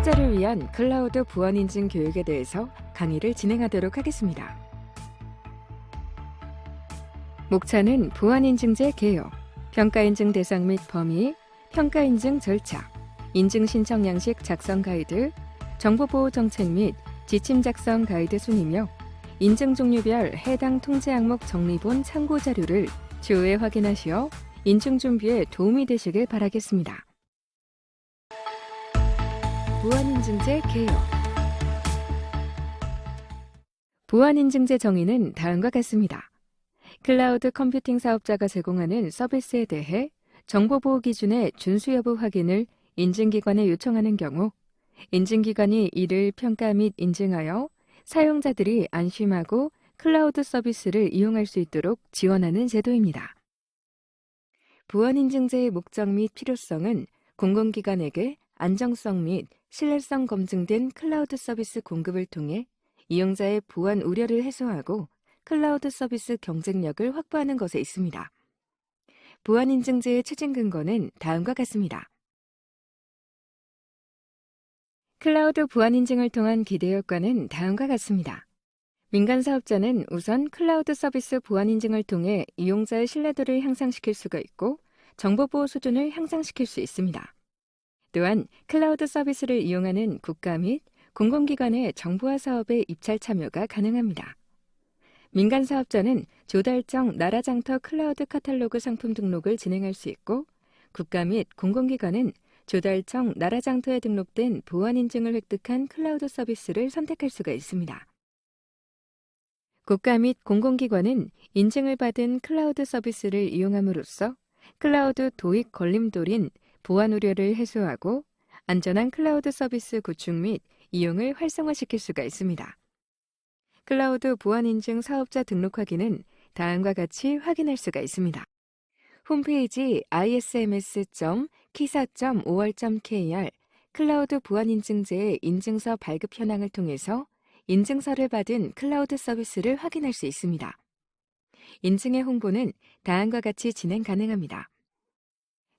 사업자를 위한 클라우드 보안 인증 교육에 대해서 강의를 진행하도록 하겠습니다. 목차는 보안 인증제 개요, 평가 인증 대상 및 범위, 평가 인증 절차, 인증 신청 양식 작성 가이드, 정보보호 정책 및 지침 작성 가이드 순이며 인증 종류별 해당 통제 항목 정리본 참고 자료를 추후에 확인하시어 인증 준비에 도움이 되시길 바라겠습니다. 보안인증제 개요. 보안인증제 정의는 다음과 같습니다. 클라우드 컴퓨팅 사업자가 제공하는 서비스에 대해 정보보호 기준의 준수 여부 확인을 인증기관에 요청하는 경우 인증기관이 이를 평가 및 인증하여 사용자들이 안심하고 클라우드 서비스를 이용할 수 있도록 지원하는 제도입니다. 보안인증제의 목적 및 필요성은 공공기관에게 안정성 및 신뢰성 검증된 클라우드 서비스 공급을 통해 이용자의 보안 우려를 해소하고 클라우드 서비스 경쟁력을 확보하는 것에 있습니다. 보안인증제의 추진 근거는 다음과 같습니다. 클라우드 보안인증을 통한 기대 효과는 다음과 같습니다. 민간 사업자는 우선 클라우드 서비스 보안인증을 통해 이용자의 신뢰도를 향상시킬 수가 있고 정보보호 수준을 향상시킬 수 있습니다. 또한 클라우드 서비스를 이용하는 국가 및 공공기관의 정보화 사업에 입찰 참여가 가능합니다. 민간 사업자는 조달청 나라장터 클라우드 카탈로그 상품 등록을 진행할 수 있고 국가 및 공공기관은 조달청 나라장터에 등록된 보안 인증을 획득한 클라우드 서비스를 선택할 수가 있습니다. 국가 및 공공기관은 인증을 받은 클라우드 서비스를 이용함으로써 클라우드 도입 걸림돌인 보안 우려를 해소하고 안전한 클라우드 서비스 구축 및 이용을 활성화시킬 수가 있습니다. 클라우드 보안 인증 사업자 등록하기는 다음과 같이 확인할 수가 있습니다. 홈페이지 isms.kisa.or.kr 클라우드 보안 인증제의 인증서 발급 현황을 통해서 인증서를 받은 클라우드 서비스를 확인할 수 있습니다. 인증의 홍보는 다음과 같이 진행 가능합니다.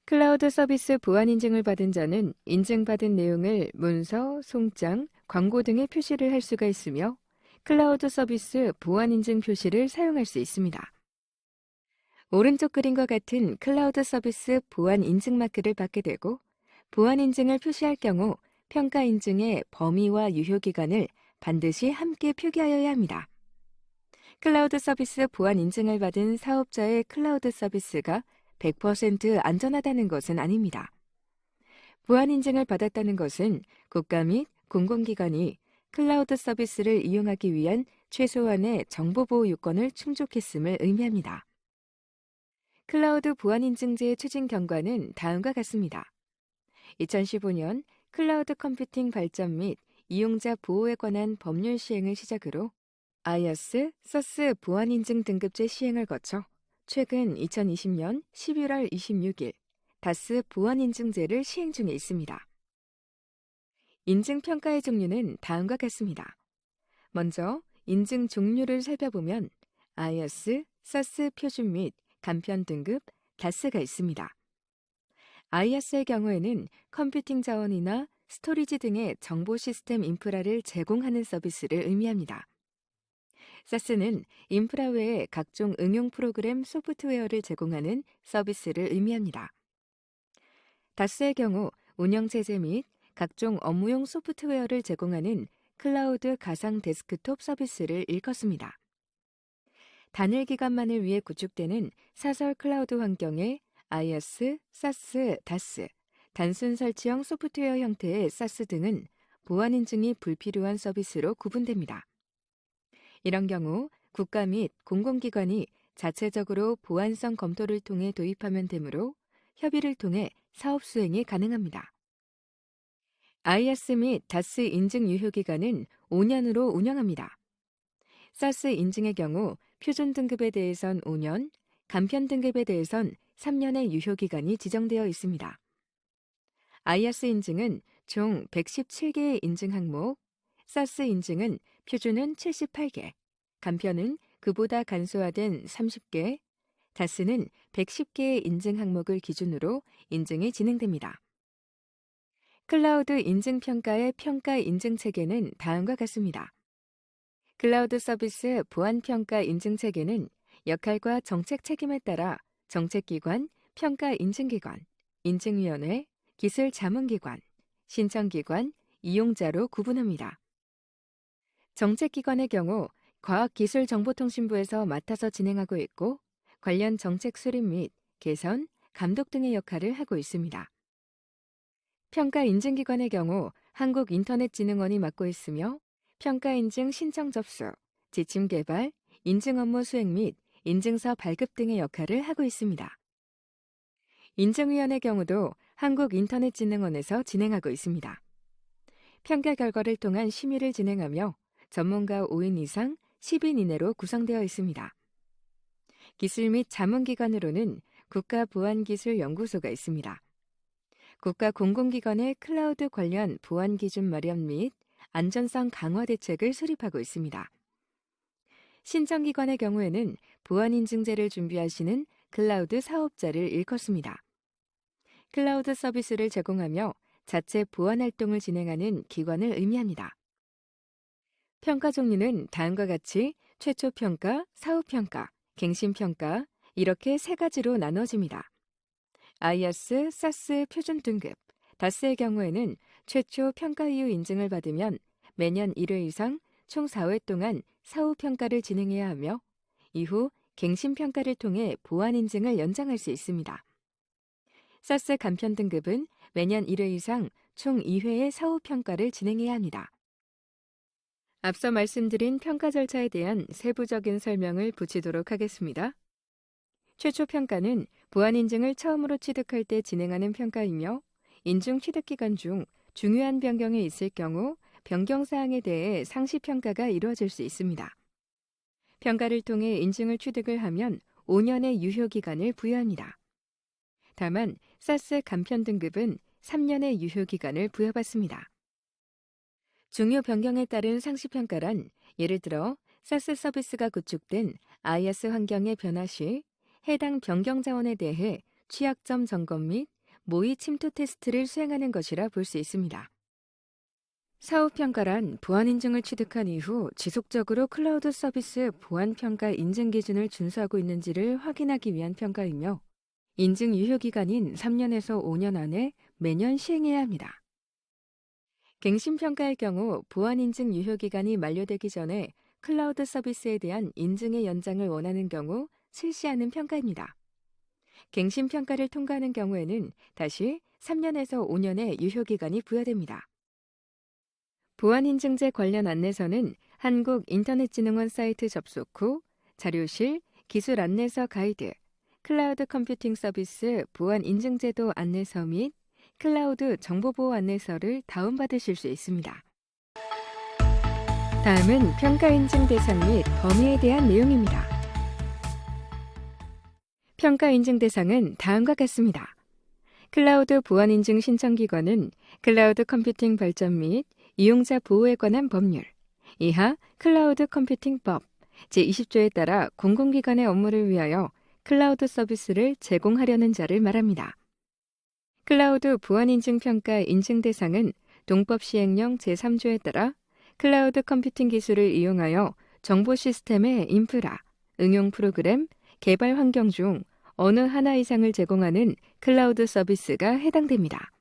클라우드 서비스 보안 인증을 받은 자는 인증받은 내용을 문서, 송장, 광고 등에 표시를 할 수가 있으며 클라우드 서비스 보안 인증 표시를 사용할 수 있습니다. 오른쪽 그림과 같은 클라우드 서비스 보안 인증 마크를 받게 되고 보안 인증을 표시할 경우 평가 인증의 범위와 유효 기간을 반드시 함께 표기하여야 합니다. 클라우드 서비스 보안 인증을 받은 사업자의 클라우드 서비스가 100% 안전하다는 것은 아닙니다. 보안 인증을 받았다는 것은 국가 및 공공기관이 클라우드 서비스를 이용하기 위한 최소한의 정보보호 요건을 충족했음을 의미합니다. 클라우드 보안 인증제의 추진 경과는 다음과 같습니다. 2015년 클라우드 컴퓨팅 발전 및 이용자 보호에 관한 법률 시행을 시작으로 IaaS, SaaS 보안 인증 등급제 시행을 거쳐 최근 2020년 11월 26일 다스 보안 인증제를 시행 중에 있습니다. 인증 평가의 종류는 다음과 같습니다. 먼저 인증 종류를 살펴보면 IaaS, SaaS 표준 및 간편 등급, 다스가 있습니다. IaaS의 경우에는 컴퓨팅 자원이나 스토리지 등의 정보 시스템 인프라를 제공하는 서비스를 의미합니다. SaaS는 인프라 외에 각종 응용 프로그램 소프트웨어를 제공하는 서비스를 의미합니다. 다스의 경우 운영체제 및 각종 업무용 소프트웨어를 제공하는 클라우드 가상 데스크톱 서비스를 일컫습니다. 단일 기관만을 위해 구축되는 사설 클라우드 환경에 IaaS, SaaS, 다스, 단순 설치형 소프트웨어 형태의 SaaS 등은 보안 인증이 불필요한 서비스로 구분됩니다. 이런 경우 국가 및 공공기관이 자체적으로 보안성 검토를 통해 도입하면 되므로 협의를 통해 사업 수행이 가능합니다. IaaS 및 다스 인증 유효기간은 5년으로 운영합니다. SaaS 인증의 경우 표준 등급에 대해선 5년, 간편 등급에 대해선 3년의 유효기간이 지정되어 있습니다. IaaS 인증은 총 117개의 인증 항목, SaaS 인증은 표준은 78개, 간편은 그보다 간소화된 30개, 다스는 110개의 인증 항목을 기준으로 인증이 진행됩니다. 클라우드 인증평가의 평가 인증 체계는 다음과 같습니다. 클라우드 서비스 보안평가 인증 체계는 역할과 정책 책임에 따라 정책기관, 평가 인증기관, 인증위원회, 기술 자문기관, 신청기관, 이용자로 구분합니다. 정책기관의 경우 과학기술정보통신부에서 맡아서 진행하고 있고 관련 정책 수립 및 개선, 감독 등의 역할을 하고 있습니다. 평가 인증기관의 경우 한국인터넷진흥원이 맡고 있으며 평가 인증 신청 접수, 지침 개발, 인증 업무 수행 및 인증서 발급 등의 역할을 하고 있습니다. 인증위원회 경우도 한국인터넷진흥원에서 진행하고 있습니다. 평가 결과를 통한 심의를 진행하며 전문가 5인 이상 10인 이내로 구성되어 있습니다. 기술 및 자문기관으로는 국가보안기술연구소가 있습니다. 국가공공기관의 클라우드 관련 보안기준 마련 및 안전성 강화 대책을 수립하고 있습니다. 신청기관의 경우에는 보안인증제를 준비하시는 클라우드 사업자를 일컫습니다. 클라우드 서비스를 제공하며 자체 보안활동을 진행하는 기관을 의미합니다. 평가 종류는 다음과 같이 최초 평가, 사후 평가, 갱신 평가 이렇게 세 가지로 나눠집니다. IaaS, SaaS 표준 등급, 다스의 경우에는 최초 평가 이후 인증을 받으면 매년 1회 이상 총 4회 동안 사후 평가를 진행해야 하며 이후 갱신 평가를 통해 보안 인증을 연장할 수 있습니다. SaaS 간편 등급은 매년 1회 이상 총 2회의 사후 평가를 진행해야 합니다. 앞서 말씀드린 평가 절차에 대한 세부적인 설명을 붙이도록 하겠습니다. 최초 평가는 보안 인증을 처음으로 취득할 때 진행하는 평가이며 인증 취득 기간 중 중요한 변경이 있을 경우 변경 사항에 대해 상시 평가가 이루어질 수 있습니다. 평가를 통해 인증을 취득을 하면 5년의 유효 기간을 부여합니다. 다만 SaaS 간편 등급은 3년의 유효 기간을 부여받습니다. 중요 변경에 따른 상시 평가란 예를 들어 SaaS 서비스가 구축된 IaaS 환경의 변화 시 해당 변경 자원에 대해 취약점 점검 및 모의 침투 테스트를 수행하는 것이라 볼 수 있습니다. 사후 평가란 보안 인증을 취득한 이후 지속적으로 클라우드 서비스 보안 평가 인증 기준을 준수하고 있는지를 확인하기 위한 평가이며 인증 유효 기간인 3년에서 5년 안에 매년 시행해야 합니다. 갱신 평가의 경우 보안 인증 유효 기간이 만료되기 전에 클라우드 서비스에 대한 인증의 연장을 원하는 경우 실시하는 평가입니다. 갱신 평가를 통과하는 경우에는 다시 3년에서 5년의 유효 기간이 부여됩니다. 보안인증제 관련 안내서는 한국인터넷진흥원 사이트 접속 후 자료실, 기술 안내서 가이드, 클라우드 컴퓨팅 서비스 보안인증제도 안내서 및 클라우드 정보보호 안내서를 다운받으실 수 있습니다. 다음은 평가인증 대상 및 범위에 대한 내용입니다. 평가인증 대상은 다음과 같습니다. 클라우드 보안인증 신청기관은 클라우드 컴퓨팅 발전 및 이용자 보호에 관한 법률, 이하 클라우드 컴퓨팅법 제20조에 따라 공공기관의 업무를 위하여 클라우드 서비스를 제공하려는 자를 말합니다. 클라우드 보안인증 평가 인증 대상은 동법 시행령 제3조에 따라 클라우드 컴퓨팅 기술을 이용하여 정보 시스템의 인프라, 응용 프로그램, 개발 환경 중 어느 하나 이상을 제공하는 클라우드 서비스가 해당됩니다.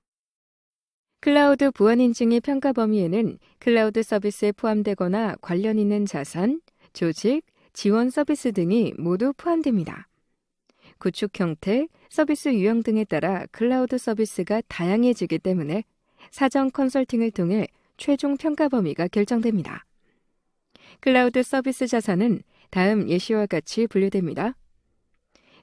클라우드 보안 인증의 평가 범위에는 클라우드 서비스에 포함되거나 관련 있는 자산, 조직, 지원 서비스 등이 모두 포함됩니다. 구축 형태, 서비스 유형 등에 따라 클라우드 서비스가 다양해지기 때문에 사전 컨설팅을 통해 최종 평가 범위가 결정됩니다. 클라우드 서비스 자산은 다음 예시와 같이 분류됩니다.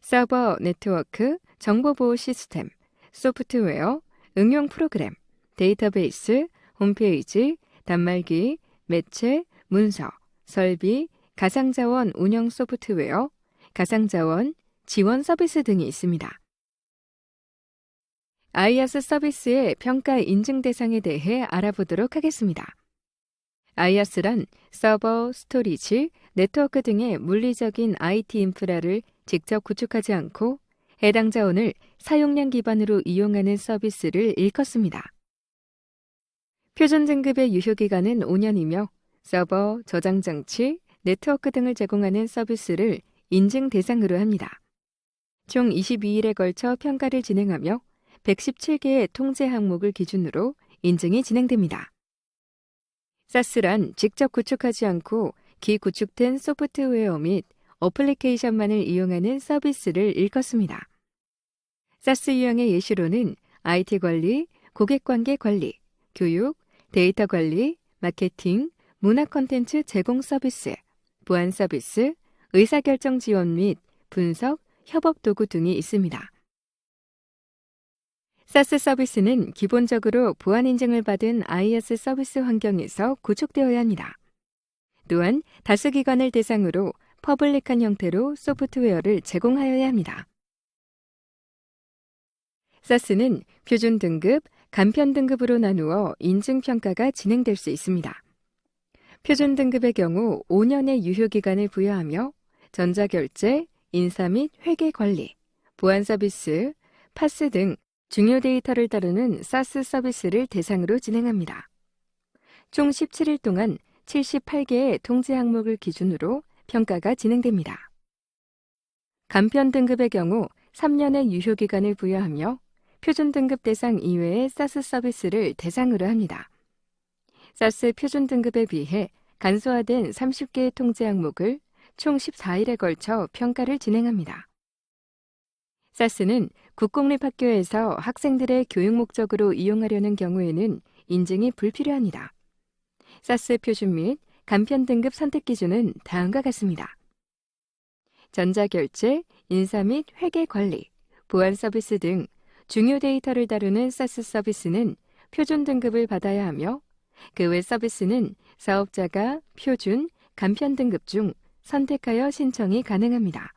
서버, 네트워크, 정보보호 시스템, 소프트웨어, 응용 프로그램, 데이터베이스, 홈페이지, 단말기, 매체, 문서, 설비, 가상자원 운영 소프트웨어, 가상자원, 지원 서비스 등이 있습니다. IaaS 서비스의 평가 인증 대상에 대해 알아보도록 하겠습니다. IaaS란 서버, 스토리지, 네트워크 등의 물리적인 IT 인프라를 직접 구축하지 않고 해당 자원을 사용량 기반으로 이용하는 서비스를 일컫습니다. 표준 등급의 유효기간은 5년이며 서버, 저장 장치, 네트워크 등을 제공하는 서비스를 인증 대상으로 합니다. 총 22일에 걸쳐 평가를 진행하며 117개의 통제 항목을 기준으로 인증이 진행됩니다. 사스란 직접 구축하지 않고 기구축된 소프트웨어 및 어플리케이션만을 이용하는 서비스를 일컫습니다. 사스 유형의 예시로는 IT 관리, 고객관계 관리, 교육, 데이터 관리, 마케팅, 문화 콘텐츠 제공 서비스, 보안 서비스, 의사결정 지원 및 분석, 협업 도구 등이 있습니다. 사스 서비스는 기본적으로 보안 인증을 받은 IaaS 서비스 환경에서 구축되어야 합니다. 또한 다수 기관을 대상으로 퍼블릭한 형태로 소프트웨어를 제공하여야 합니다. 사스는 표준 등급, 간편 등급으로 나누어 인증 평가가 진행될 수 있습니다. 표준 등급의 경우 5년의 유효기간을 부여하며 전자결제, 인사 및 회계 관리, 보안 서비스, 파스 등 중요 데이터를 다루는 사스 서비스를 대상으로 진행합니다. 총 17일 동안 78개의 통제 항목을 기준으로 평가가 진행됩니다. 간편 등급의 경우 3년의 유효기간을 부여하며 표준 등급 대상 이외의 사스 서비스를 대상으로 합니다. 사스 표준 등급에 비해 간소화된 30개의 통제 항목을 총 14일에 걸쳐 평가를 진행합니다. 사스는 국공립학교에서 학생들의 교육 목적으로 이용하려는 경우에는 인증이 불필요합니다. 사스 표준 및 간편 등급 선택 기준은 다음과 같습니다. 전자결제, 인사 및 회계 관리, 보안 서비스 등 중요 데이터를 다루는 사스 서비스는 표준 등급을 받아야 하며 그 외 서비스는 사업자가 표준, 간편 등급 중 선택하여 신청이 가능합니다.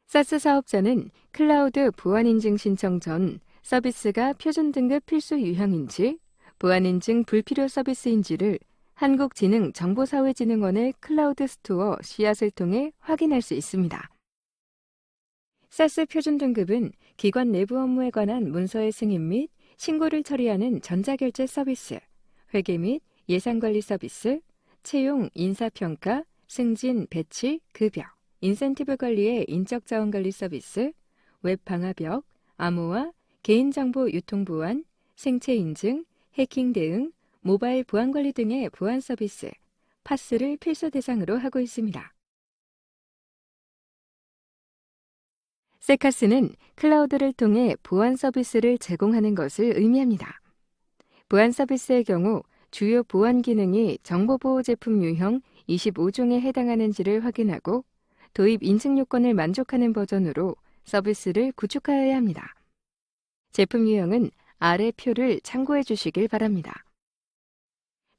사스 사업자는 클라우드 보안 인증 신청 전 서비스가 표준 등급 필수 유형인지, 보안 인증 불필요 서비스인지를 한국지능정보사회진흥원의 클라우드 스토어 씨앗을 통해 확인할 수 있습니다. 사스 표준 등급은 기관 내부 업무에 관한 문서의 승인 및 신고를 처리하는 전자결제 서비스, 회계 및 예산관리 서비스, 채용, 인사평가, 승진, 배치, 급여, 인센티브 관리의 인적자원관리 서비스, 웹방화벽, 암호화, 개인정보 유통보안, 생체인증, 해킹 대응, 모바일 보안관리 등의 보안 서비스, 파스를 필수 대상으로 하고 있습니다. 세카스는 클라우드를 통해 보안 서비스를 제공하는 것을 의미합니다. 보안 서비스의 경우 주요 보안 기능이 정보보호 제품 유형 25종에 해당하는지를 확인하고 도입 인증 요건을 만족하는 버전으로 서비스를 구축하여야 합니다. 제품 유형은 아래 표를 참고해 주시길 바랍니다.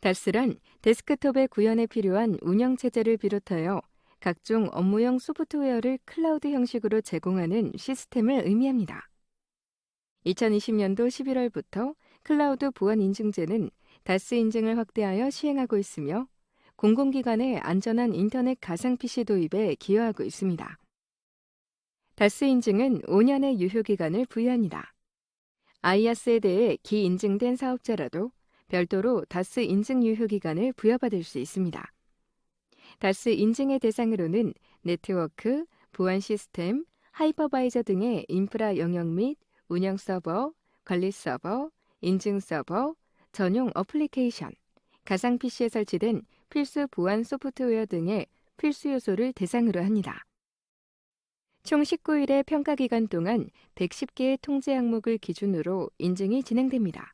다스란 데스크톱의 구현에 필요한 운영체제를 비롯하여 각종 업무용 소프트웨어를 클라우드 형식으로 제공하는 시스템을 의미합니다. 2020년도 11월부터 클라우드 보안 인증제는 다스 인증을 확대하여 시행하고 있으며 공공기관의 안전한 인터넷 가상 PC 도입에 기여하고 있습니다. 다스 인증은 5년의 유효기간을 부여합니다. IaaS에 대해 기인증된 사업자라도 별도로 다스 인증 유효기간을 부여받을 수 있습니다. 다스 인증의 대상으로는 네트워크, 보안 시스템, 하이퍼바이저 등의 인프라 영역 및 운영 서버, 관리 서버, 인증 서버, 전용 어플리케이션, 가상 PC에 설치된 필수 보안 소프트웨어 등의 필수 요소를 대상으로 합니다. 총 19일의 평가 기간 동안 110개의 통제 항목을 기준으로 인증이 진행됩니다.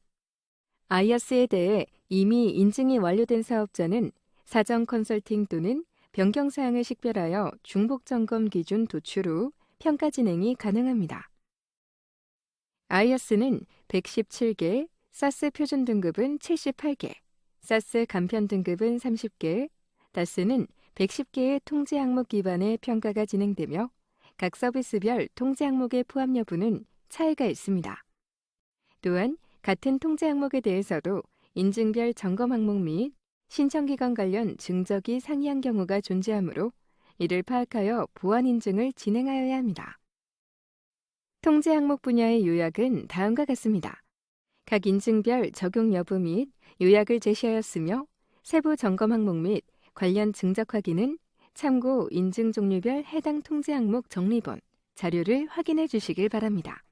IaaS에 대해 이미 인증이 완료된 사업자는 사전 컨설팅 또는 변경 사항을 식별하여 중복 점검 기준 도출 후 평가 진행이 가능합니다. IaaS는 117개, 사스 표준 등급은 78개, 사스 간편 등급은 30개, 다스는 110개의 통제 항목 기반의 평가가 진행되며 각 서비스별 통제 항목의 포함 여부는 차이가 있습니다. 또한 같은 통제 항목에 대해서도 인증별 점검 항목 및 신청기관 관련 증적이 상이한 경우가 존재하므로 이를 파악하여 보안 인증을 진행하여야 합니다. 통제 항목 분야의 요약은 다음과 같습니다. 각 인증별 적용 여부 및 요약을 제시하였으며 세부 점검 항목 및 관련 증적 확인은 참고 인증 종류별 해당 통제 항목 정리본 자료를 확인해 주시길 바랍니다.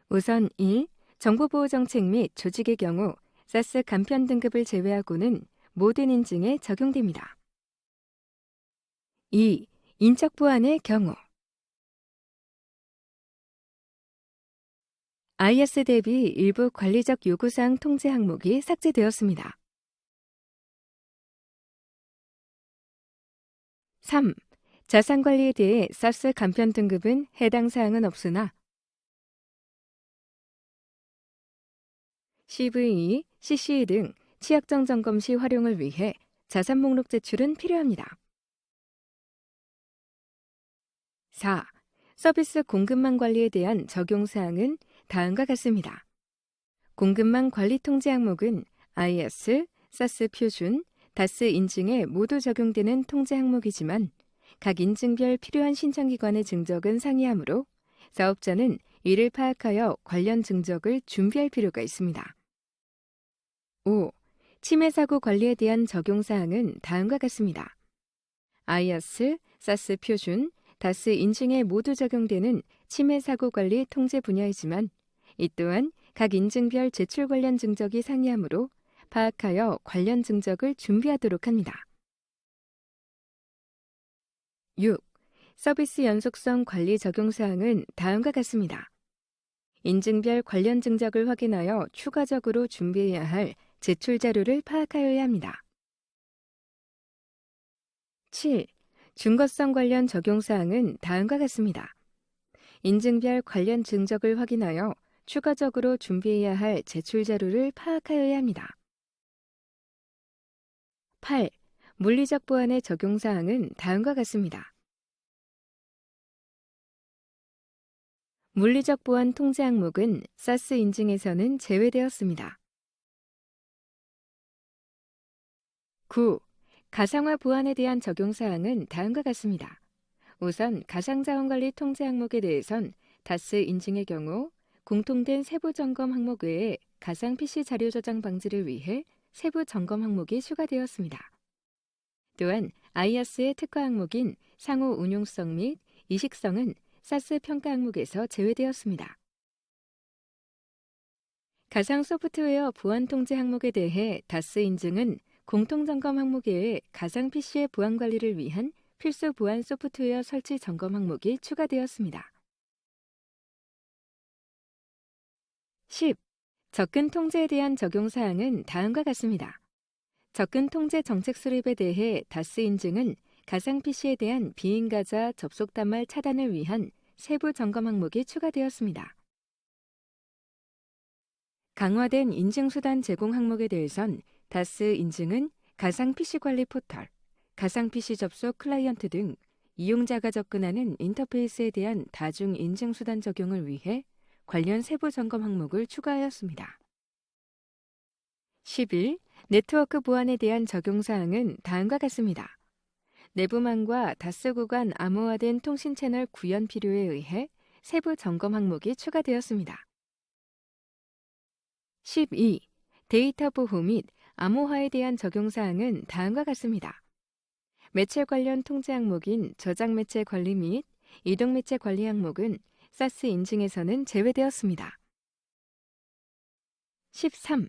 우선 1. 정보보호정책 및 조직의 경우 사스 간편 등급을 제외하고는 모든 인증에 적용됩니다. 2. 인적 보안의 경우 IS 대비 일부 관리적 요구사항 통제 항목이 삭제되었습니다. 3. 자산관리에 대해 사스 간편 등급은 해당 사항은 없으나 CVE, CCE 등 취약점 점검 시 활용을 위해 자산 목록 제출은 필요합니다. 4. 서비스 공급망 관리에 대한 적용 사항은 다음과 같습니다. 공급망 관리 통제 항목은 IS, 사스 표준, 다스 인증에 모두 적용되는 통제 항목이지만 각 인증별 필요한 신청기관의 증적은 상이하므로 사업자는 이를 파악하여 관련 증적을 준비할 필요가 있습니다. 5. 침해 사고 관리에 대한 적용 사항은 다음과 같습니다. IS, 사스 표준, 다스 인증에 모두 적용되는 침해 사고 관리 통제 분야이지만 이 또한 각 인증별 제출 관련 증적이 상이하므로 파악하여 관련 증적을 준비하도록 합니다. 6. 서비스 연속성 관리 적용 사항은 다음과 같습니다. 인증별 관련 증적을 확인하여 추가적으로 준비해야 할 제출 자료를 파악하여야 합니다. 7. 중거성 관련 적용 사항은 다음과 같습니다. 인증별 관련 증적을 확인하여 추가적으로 준비해야 할 제출 자료를 파악하여야 합니다. 8. 물리적 보안의 적용 사항은 다음과 같습니다. 물리적 보안 통제 항목은 사스 인증에서는 제외되었습니다. 9. 가상화 보안에 대한 적용 사항은 다음과 같습니다. 우선 가상자원관리 통제 항목에 대해선 다스 인증의 경우 공통된 세부 점검 항목 외에 가상 PC 자료 저장 방지를 위해 세부 점검 항목이 추가되었습니다. 또한 IS의 특화 항목인 상호 운용성 및 이식성은 사스 평가 항목에서 제외되었습니다. 가상 소프트웨어 보안 통제 항목에 대해 다스 인증은 공통점검 항목 외에 가상 PC의 보안 관리를 위한 필수 보안 소프트웨어 설치 점검 항목이 추가되었습니다. 10. 접근 통제에 대한 적용 사항은 다음과 같습니다. 접근 통제 정책 수립에 대해 다스 인증은 가상 PC에 대한 비인가자 접속 단말 차단을 위한 세부 점검 항목이 추가되었습니다. 강화된 인증수단 제공 항목에 대해선 다스 인증은 가상 PC 관리 포털, 가상 PC 접속 클라이언트 등 이용자가 접근하는 인터페이스에 대한 다중 인증수단 적용을 위해 관련 세부 점검 항목을 추가하였습니다. 11. 네트워크 보안에 대한 적용 사항은 다음과 같습니다. 내부망과 다스 구간 암호화된 통신 채널 구현 필요에 의해 세부 점검 항목이 추가되었습니다. 12. 데이터 보호 및 암호화에 대한 적용 사항은 다음과 같습니다. 매체 관련 통제 항목인 저장 매체 관리 및 이동 매체 관리 항목은 사스 인증에서는 제외되었습니다. 13.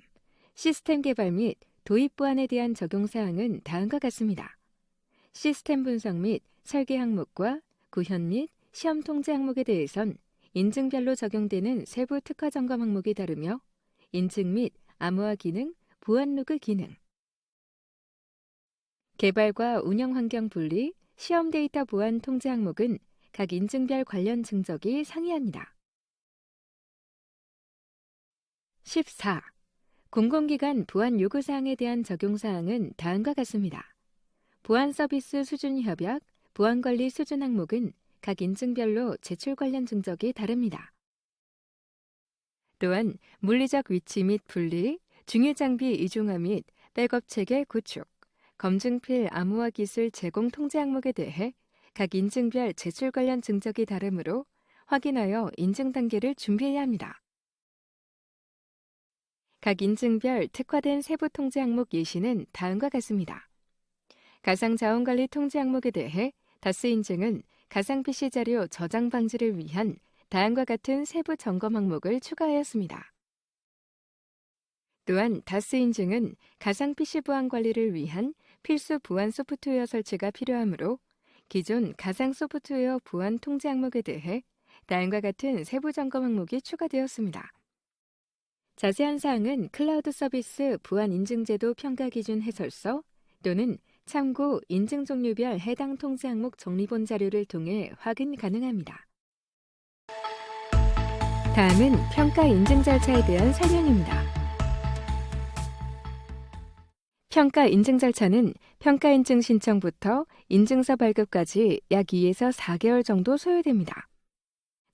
시스템 개발 및 도입 보안에 대한 적용 사항은 다음과 같습니다. 시스템 분석 및 설계 항목과 구현 및 시험 통제 항목에 대해선 인증별로 적용되는 세부 특화 점검 항목이 다르며 인증 및 암호화 기능, 보안 로그 기능, 개발과 운영 환경 분리, 시험 데이터 보안 통제 항목은 각 인증별 관련 증적이 상이합니다. 14. 공공기관 보안 요구사항에 대한 적용사항은 다음과 같습니다. 보안 서비스 수준 협약, 보안관리 수준 항목은 각 인증별로 제출 관련 증적이 다릅니다. 또한 물리적 위치 및 분리, 중요 장비 이중화 및 백업 체계 구축, 검증필 암호화 기술 제공 통제 항목에 대해 각 인증별 제출 관련 증적이 다르므로 확인하여 인증 단계를 준비해야 합니다. 각 인증별 특화된 세부 통제 항목 예시는 다음과 같습니다. 가상자원관리 통제 항목에 대해 다스 인증은 가상 PC 자료 저장 방지를 위한 다음과 같은 세부 점검 항목을 추가하였습니다. 또한 다스 인증은 가상 PC 보안 관리를 위한 필수 보안 소프트웨어 설치가 필요하므로 기존 가상 소프트웨어 보안 통제 항목에 대해 다음과 같은 세부 점검 항목이 추가되었습니다. 자세한 사항은 클라우드 서비스 보안 인증제도 평가 기준 해설서 또는 참고 인증 종류별 해당 통제 항목 정리본 자료를 통해 확인 가능합니다. 다음은 평가 인증 절차에 대한 설명입니다. 평가 인증 절차는 평가 인증 신청부터 인증서 발급까지 약 2에서 4개월 정도 소요됩니다.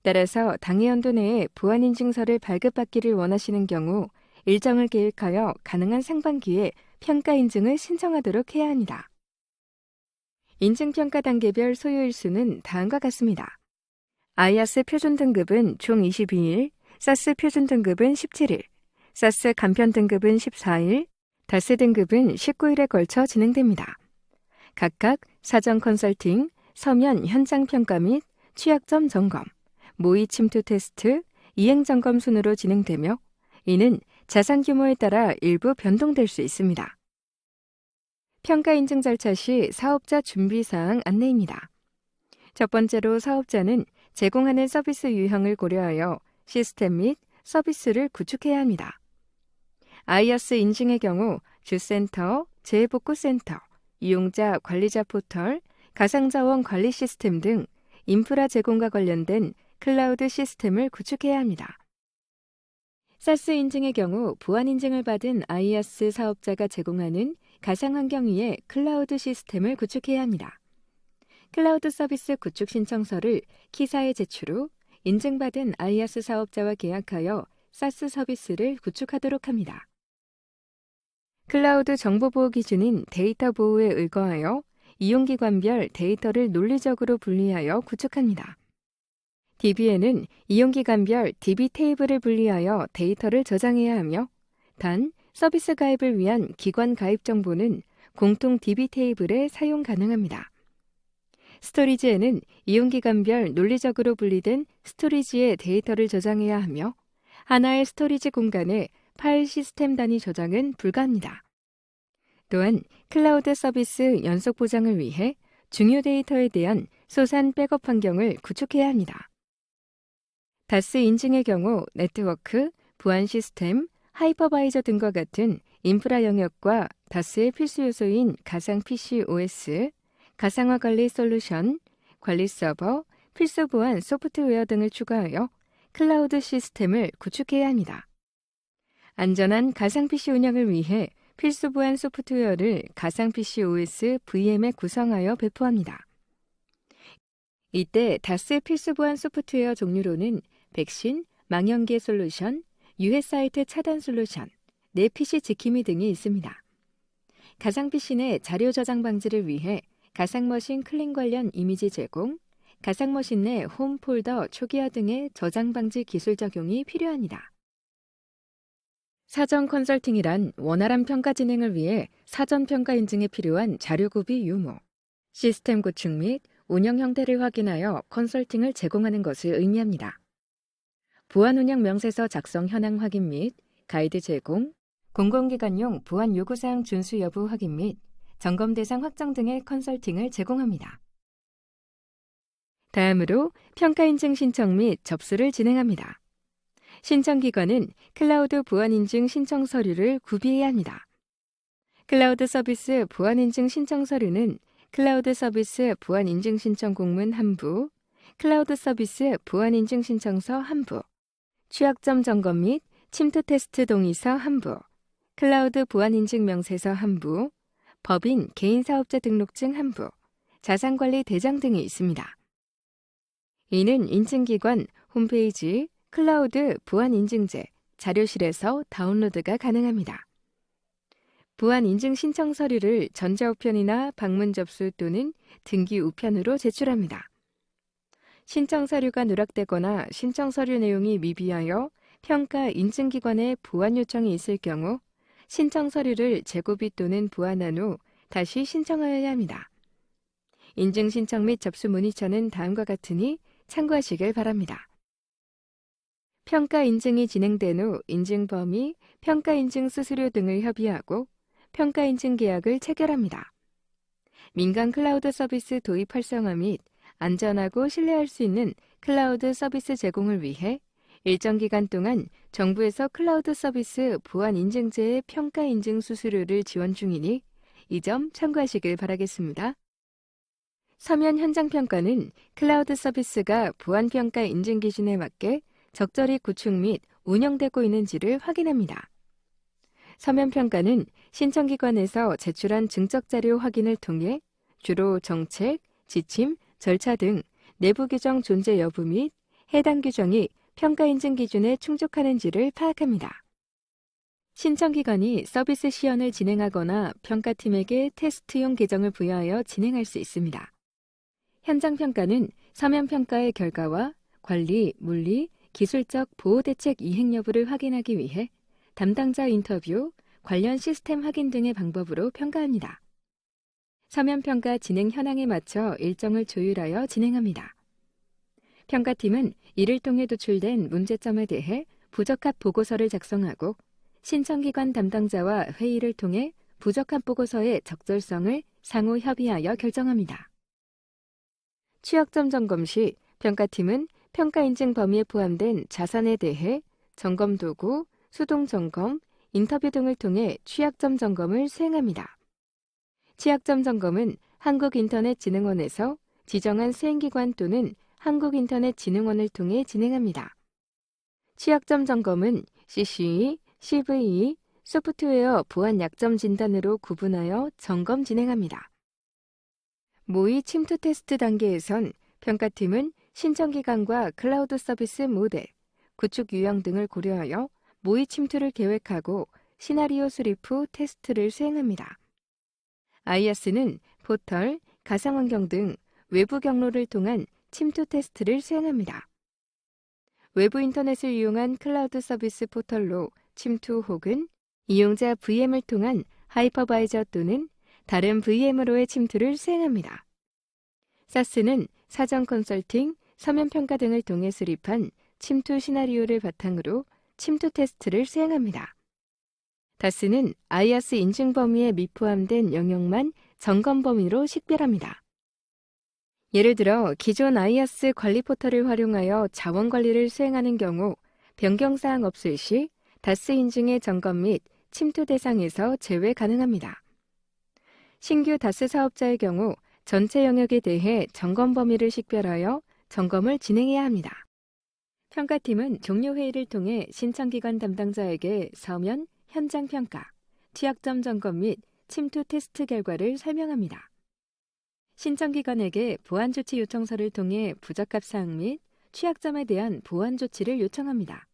따라서 당해 연도 내에 보안 인증서를 발급받기를 원하시는 경우 일정을 계획하여 가능한 상반기에 평가 인증을 신청하도록 해야 합니다. 인증평가 단계별 소요일수는 다음과 같습니다. IAS 표준 등급은 총 22일, 사스 표준 등급은 17일, 사스 간편 등급은 14일, 다스 등급은 19일에 걸쳐 진행됩니다. 각각 사전 컨설팅, 서면 현장 평가 및 취약점 점검, 모의 침투 테스트, 이행 점검 순으로 진행되며 이는 자산 규모에 따라 일부 변동될 수 있습니다. 평가 인증 절차 시 사업자 준비사항 안내입니다. 첫 번째로 사업자는 제공하는 서비스 유형을 고려하여 시스템 및 서비스를 구축해야 합니다. IAS 인증의 경우 주센터, 재복구센터, 이용자 관리자 포털, 가상자원 관리 시스템 등 인프라 제공과 관련된 클라우드 시스템을 구축해야 합니다. 사스 인증의 경우 보안 인증을 받은 IAS 사업자가 제공하는 가상환경 위에 클라우드 시스템을 구축해야 합니다. 클라우드 서비스 구축 신청서를 키사에 제출 후 인증받은 IAS 사업자와 계약하여 사스 서비스를 구축하도록 합니다. 클라우드 정보보호 기준인 데이터 보호에 의거하여 이용기관별 데이터를 논리적으로 분리하여 구축합니다. DB에는 이용기관별 DB 테이블을 분리하여 데이터를 저장해야 하며 단 서비스 가입을 위한 기관 가입 정보는 공통 DB 테이블에 사용 가능합니다. 스토리지에는 이용기관별 논리적으로 분리된 스토리지에 데이터를 저장해야 하며 하나의 스토리지 공간에 파일 시스템 단위 저장은 불가합니다. 또한 클라우드 서비스 연속 보장을 위해 중요 데이터에 대한 소산 백업 환경을 구축해야 합니다. 다스 인증의 경우 네트워크, 보안 시스템, 하이퍼바이저 등과 같은 인프라 영역과 다스의 필수 요소인 가상 PC OS, 가상화 관리 솔루션, 관리 서버, 필수 보안 소프트웨어 등을 추가하여 클라우드 시스템을 구축해야 합니다. 안전한 가상 PC 운영을 위해 필수 보안 소프트웨어를 가상 PC OS VM에 구성하여 배포합니다. 이때 다스 필수 보안 소프트웨어 종류로는 백신, 망연계 솔루션, 유해 사이트 차단 솔루션, 내 PC 지킴이 등이 있습니다. 가상 PC 내 자료 저장 방지를 위해 가상머신 클린 관련 이미지 제공, 가상머신 내 홈 폴더 초기화 등의 저장 방지 기술 적용이 필요합니다. 사전 컨설팅이란 원활한 평가 진행을 위해 사전 평가 인증에 필요한 자료 구비 유무, 시스템 구축 및 운영 형태를 확인하여 컨설팅을 제공하는 것을 의미합니다. 보안 운영 명세서 작성 현황 확인 및 가이드 제공, 공공기관용 보안 요구사항 준수 여부 확인 및 점검 대상 확정 등의 컨설팅을 제공합니다. 다음으로 평가 인증 신청 및 접수를 진행합니다. 신청기관은 클라우드 보안 인증 신청 서류를 구비해야 합니다. 클라우드 서비스 보안 인증 신청 서류는 클라우드 서비스 보안 인증 신청 공문 한 부, 클라우드 서비스 보안 인증 신청서 한 부, 취약점 점검 및 침투 테스트 동의서 한 부, 클라우드 보안 인증 명세서 한 부, 법인 개인 사업자 등록증 한 부, 자산관리 대장 등이 있습니다. 이는 인증기관 홈페이지 클라우드 보안 인증제 자료실에서 다운로드가 가능합니다. 보안 인증 신청 서류를 전자우편이나 방문 접수 또는 등기 우편으로 제출합니다. 신청 서류가 누락되거나 신청 서류 내용이 미비하여 평가 인증기관에 보완 요청이 있을 경우 신청 서류를 재고비 또는 보완한 후 다시 신청하여야 합니다. 인증 신청 및 접수 문의처는 다음과 같으니 참고하시길 바랍니다. 평가 인증이 진행된 후 인증 범위, 평가 인증 수수료 등을 협의하고 평가 인증 계약을 체결합니다. 민간 클라우드 서비스 도입 활성화 및 안전하고 신뢰할 수 있는 클라우드 서비스 제공을 위해 일정 기간 동안 정부에서 클라우드 서비스 보안 인증제의 평가 인증 수수료를 지원 중이니 이 점 참고하시길 바라겠습니다. 서면 현장 평가는 클라우드 서비스가 보안 평가 인증 기준에 맞게 적절히 구축 및 운영되고 있는지를 확인합니다. 서면 평가는 신청기관에서 제출한 증적 자료 확인을 통해 주로 정책, 지침, 절차 등 내부 규정 존재 여부 및 해당 규정이 평가 인증 기준에 충족하는지를 파악합니다. 신청기관이 서비스 시연을 진행하거나 평가팀에게 테스트용 계정을 부여하여 진행할 수 있습니다. 현장 평가는 서면 평가의 결과와 관리, 물리, 기술적 보호 대책 이행 여부를 확인하기 위해 담당자 인터뷰, 관련 시스템 확인 등의 방법으로 평가합니다. 서면 평가 진행 현황에 맞춰 일정을 조율하여 진행합니다. 평가팀은 이를 통해 도출된 문제점에 대해 부적합 보고서를 작성하고 신청기관 담당자와 회의를 통해 부적합 보고서의 적절성을 상호 협의하여 결정합니다. 취약점 점검 시 평가팀은 평가 인증 범위에 포함된 자산에 대해 점검 도구, 수동 점검, 인터뷰 등을 통해 취약점 점검을 수행합니다. 취약점 점검은 한국인터넷진흥원에서 지정한 수행기관 또는 한국인터넷진흥원을 통해 진행합니다. 취약점 점검은 CCE, CVE, 소프트웨어 보안 약점 진단으로 구분하여 점검 진행합니다. 모의 침투 테스트 단계에선 평가팀은 신청기관과 클라우드 서비스 모델, 구축 유형 등을 고려하여 모의 침투를 계획하고 시나리오 수립 후 테스트를 수행합니다. IaaS는 포털, 가상환경 등 외부 경로를 통한 침투 테스트를 수행합니다. 외부 인터넷을 이용한 클라우드 서비스 포털로 침투 혹은 이용자 VM을 통한 하이퍼바이저 또는 다른 VM으로의 침투를 수행합니다. SaaS는 사전 컨설팅, 서면 평가 등을 통해 수립한 침투 시나리오를 바탕으로 침투 테스트를 수행합니다. DaaS는 IaaS 인증 범위에 미포함된 영역만 점검 범위로 식별합니다. 예를 들어 기존 IaaS 관리 포털을 활용하여 자원 관리를 수행하는 경우 변경사항 없을 시 DaaS 인증의 점검 및 침투 대상에서 제외 가능합니다. 신규 DaaS 사업자의 경우 전체 영역에 대해 점검 범위를 식별하여 점검을 진행해야 합니다. 평가팀은 종료회의를 통해 신청기관 담당자에게 서면, 현장 평가, 취약점 점검 및 침투 테스트 결과를 설명합니다. 신청기관에게 보완조치 요청서를 통해 부적합 사항 및 취약점에 대한 보완 조치를 요청합니다.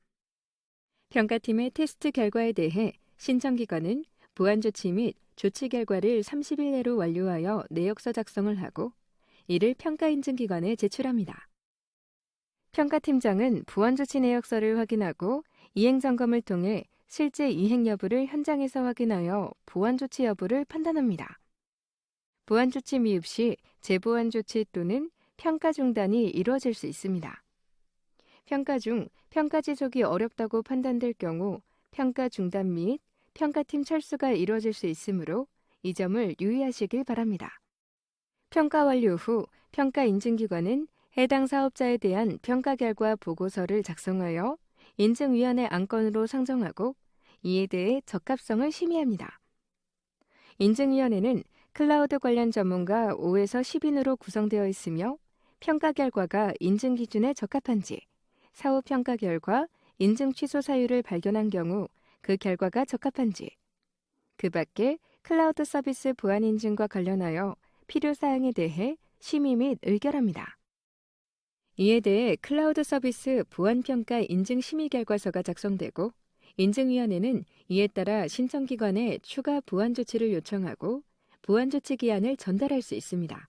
평가팀의 테스트 결과에 대해 신청기관은 보완 조치 및 조치 결과를 30일 내로 완료하여 내역서 작성을 하고 이를 평가인증기관에 제출합니다. 평가팀장은 보완조치 내역서를 확인하고 이행점검을 통해 실제 이행 여부를 현장에서 확인하여 보완조치 여부를 판단합니다. 보완조치 미흡 시 재보완조치 또는 평가 중단이 이루어질 수 있습니다. 평가 중 평가 지속이 어렵다고 판단될 경우 평가 중단 및 평가팀 철수가 이루어질 수 있으므로 이 점을 유의하시길 바랍니다. 평가 완료 후 평가 인증기관은 해당 사업자에 대한 평가 결과 보고서를 작성하여 인증위원회 안건으로 상정하고 이에 대해 적합성을 심의합니다. 인증위원회는 클라우드 관련 전문가 5에서 10인으로 구성되어 있으며 평가 결과가 인증 기준에 적합한지, 사후 평가 결과, 인증 취소 사유를 발견한 경우 그 결과가 적합한지, 그 밖에 클라우드 서비스 보안 인증과 관련하여 필요사항에 대해 심의 및 의결합니다. 이에 대해 클라우드 서비스 보안평가 인증 심의 결과서가 작성되고 인증위원회는 이에 따라 신청기관에 추가 보완 조치를 요청하고 보완 조치 기한을 전달할 수 있습니다.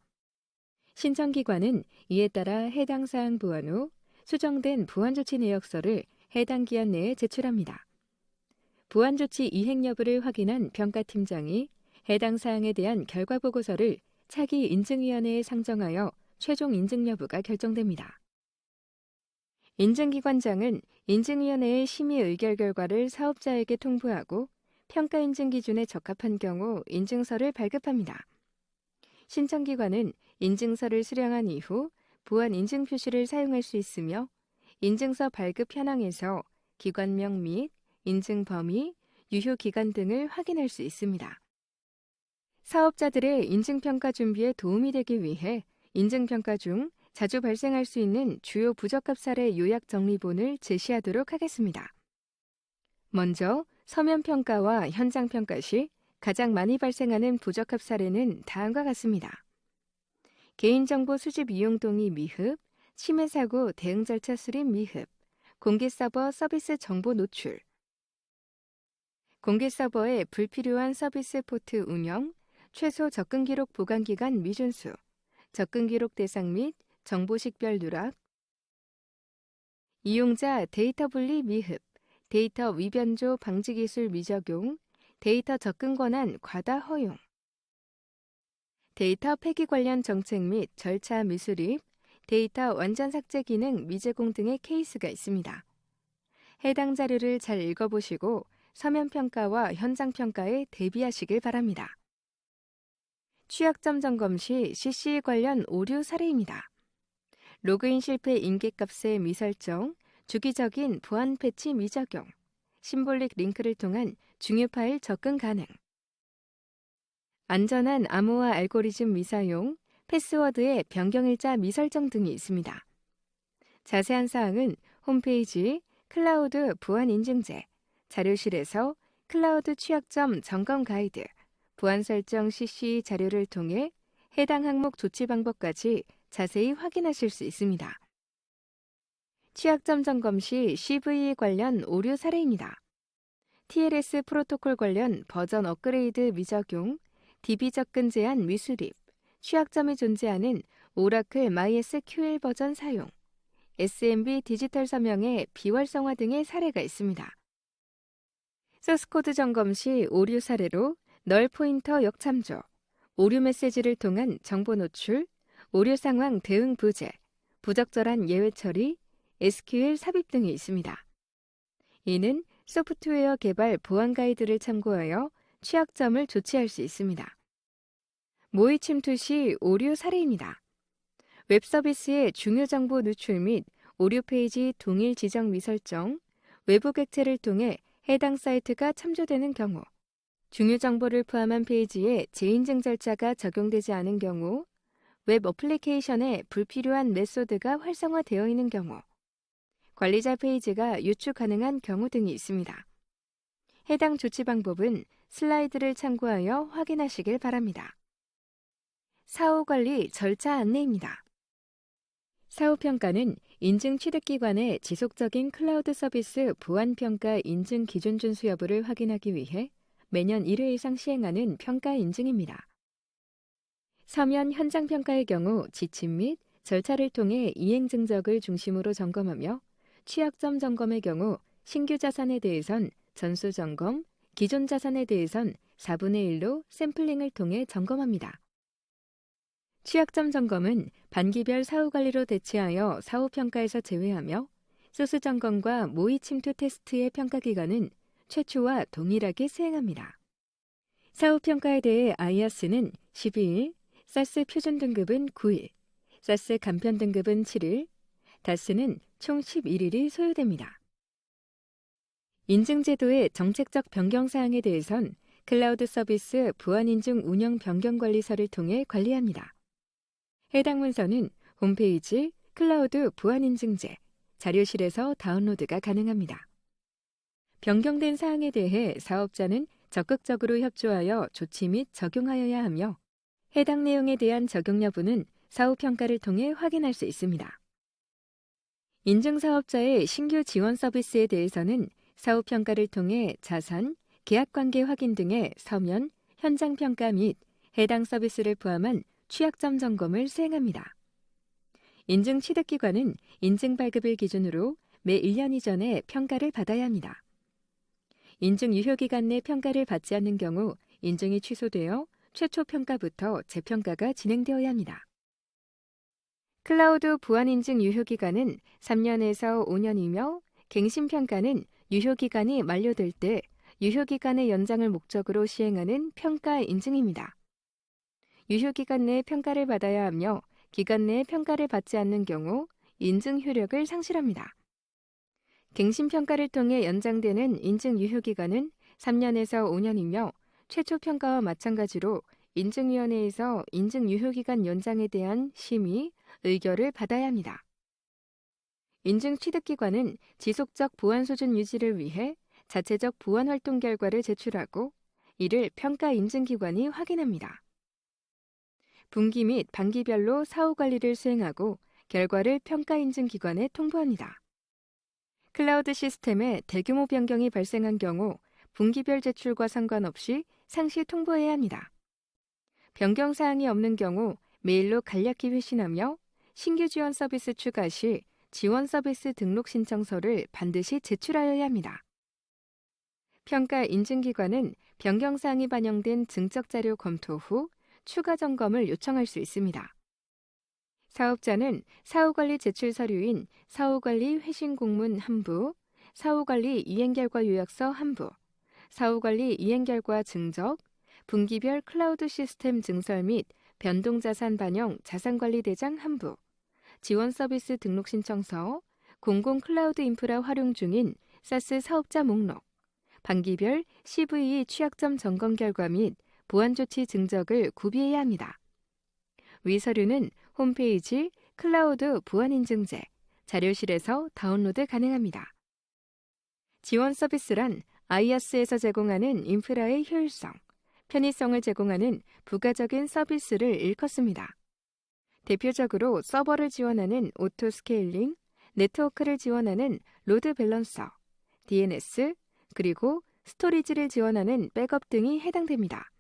신청기관은 이에 따라 해당 사항 보완 후 수정된 보완 조치 내역서를 해당 기한 내에 제출합니다. 보완 조치 이행 여부를 확인한 평가팀장이 해당 사항에 대한 결과 보고서를 차기 인증위원회에 상정하여 최종 인증 여부가 결정됩니다. 인증기관장은 인증위원회의 심의 의결 결과를 사업자에게 통보하고 평가 인증 기준에 적합한 경우 인증서를 발급합니다. 신청기관은 인증서를 수령한 이후 보완 인증 표시를 사용할 수 있으며 인증서 발급 현황에서 기관명 및 인증 범위, 유효 기간 등을 확인할 수 있습니다. 사업자들의 인증평가 준비에 도움이 되기 위해 인증평가 중 자주 발생할 수 있는 주요 부적합 사례 요약 정리본을 제시하도록 하겠습니다. 먼저 서면평가와 현장평가 시 가장 많이 발생하는 부적합 사례는 다음과 같습니다. 개인정보 수집 이용 동의 미흡, 침해사고 대응 절차 수립 미흡, 공개 서버 서비스 정보 노출, 공개 서버의 불필요한 서비스 포트 운영, 최소 접근 기록 보관 기간 미준수, 접근 기록 대상 및 정보 식별 누락, 이용자 데이터 분리 미흡, 데이터 위변조 방지 기술 미적용, 데이터 접근 권한 과다 허용, 데이터 폐기 관련 정책 및 절차 미수립, 데이터 완전 삭제 기능 미제공 등의 케이스가 있습니다. 해당 자료를 잘 읽어보시고 서면평가와 현장평가에 대비하시길 바랍니다. 취약점 점검 시 CC 관련 오류 사례입니다. 로그인 실패 인계값의 미설정, 주기적인 보안 패치 미적용, 심볼릭 링크를 통한 중요 파일 접근 가능, 안전한 암호화 알고리즘 미사용, 패스워드의 변경일자 미설정 등이 있습니다. 자세한 사항은 홈페이지 클라우드 보안 인증제, 자료실에서 클라우드 취약점 점검 가이드, 보안 설정 CC 자료를 통해 해당 항목 조치 방법까지 자세히 확인하실 수 있습니다. 취약점 점검 시 CVE 관련 오류 사례입니다. TLS 프로토콜 관련 버전 업그레이드 미적용, DB 접근 제한 미수립, 취약점이 존재하는 오라클 MySQL 버전 사용, SMB 디지털 서명의 비활성화 등의 사례가 있습니다. 소스코드 점검 시 오류 사례로 널 포인터 역참조, 오류 메시지를 통한 정보 노출, 오류 상황 대응 부재, 부적절한 예외 처리, SQL 삽입 등이 있습니다. 이는 소프트웨어 개발 보안 가이드를 참고하여 취약점을 조치할 수 있습니다. 모의 침투 시 오류 사례입니다. 웹서비스의 중요 정보 누출 및 오류 페이지 동일 지정 미설정, 외부 객체를 통해 해당 사이트가 참조되는 경우, 중요 정보를 포함한 페이지에 재인증 절차가 적용되지 않은 경우, 웹 어플리케이션에 불필요한 메소드가 활성화되어 있는 경우, 관리자 페이지가 유추 가능한 경우 등이 있습니다. 해당 조치 방법은 슬라이드를 참고하여 확인하시길 바랍니다. 사후관리 절차 안내입니다. 사후평가는 인증 취득기관의 지속적인 클라우드 서비스 보안평가 인증 기준 준수 여부를 확인하기 위해 매년 1회 이상 시행하는 평가 인증입니다. 서면 현장평가의 경우 지침 및 절차를 통해 이행 증적을 중심으로 점검하며 취약점 점검의 경우 신규 자산에 대해선 전수 점검, 기존 자산에 대해선 4분의 1로 샘플링을 통해 점검합니다. 취약점 점검은 반기별 사후관리로 대체하여 사후평가에서 제외하며 소스 점검과 모의 침투 테스트의 평가 기간은 최초와 동일하게 수행합니다. 사후평가에 대해 IAS는 12일, 사스 표준 등급은 9일, 사스 간편 등급은 7일, 다스는 총 11일이 소요됩니다. 인증제도의 정책적 변경 사항에 대해선 클라우드 서비스 보안인증 운영 변경 관리서를 통해 관리합니다. 해당 문서는 홈페이지 클라우드 보안인증제 자료실에서 다운로드가 가능합니다. 변경된 사항에 대해 사업자는 적극적으로 협조하여 조치 및 적용하여야 하며 해당 내용에 대한 적용 여부는 사후평가를 통해 확인할 수 있습니다. 인증사업자의 신규 지원 서비스에 대해서는 사후평가를 통해 자산, 계약관계 확인 등의 서면, 현장평가 및 해당 서비스를 포함한 취약점 점검을 수행합니다. 인증 취득기관은 인증 발급을 기준으로 매 1년 이전에 평가를 받아야 합니다. 인증 유효기간 내 평가를 받지 않는 경우 인증이 취소되어 최초 평가부터 재평가가 진행되어야 합니다. 클라우드 보안 인증 유효기간은 3년에서 5년이며 갱신평가는 유효기간이 만료될 때 유효기간의 연장을 목적으로 시행하는 평가 인증입니다. 유효기간 내에 평가를 받아야 하며 기간 내에 평가를 받지 않는 경우 인증 효력을 상실합니다. 갱신평가를 통해 연장되는 인증 유효기간은 3년에서 5년이며 최초 평가와 마찬가지로 인증위원회에서 인증 유효기간 연장에 대한 심의, 의결을 받아야 합니다. 인증 취득기관은 지속적 보안 수준 유지를 위해 자체적 보안 활동 결과를 제출하고 이를 평가 인증기관이 확인합니다. 분기 및 반기별로 사후 관리를 수행하고 결과를 평가 인증기관에 통보합니다. 클라우드 시스템에 대규모 변경이 발생한 경우 분기별 제출과 상관없이 상시 통보해야 합니다. 변경 사항이 없는 경우 메일로 간략히 회신하며 신규 지원 서비스 추가 시 지원 서비스 등록 신청서를 반드시 제출하여야 합니다. 평가 인증기관은 변경 사항이 반영된 증적 자료 검토 후 추가 점검을 요청할 수 있습니다. 사업자는 사후관리 제출 서류인 사후관리 회신 공문 한부, 사후관리 이행결과 요약서 한부, 사후관리 이행결과 증적, 분기별 클라우드 시스템 증설 및 변동자산 반영 자산관리대장 한부, 지원 서비스 등록 신청서, 공공 클라우드 인프라 활용 중인 사스 사업자 목록, 반기별 CVE 취약점 점검 결과 및 보안조치 증적을 구비해야 합니다. 위 서류는 홈페이지 클라우드 보안인증제 자료실에서 다운로드 가능합니다. 지원 서비스란 IaaS에서 제공하는 인프라의 효율성, 편의성을 제공하는 부가적인 서비스를 일컫습니다. 대표적으로 서버를 지원하는 오토 스케일링, 네트워크를 지원하는 로드 밸런서, DNS, 그리고 스토리지를 지원하는 백업 등이 해당됩니다.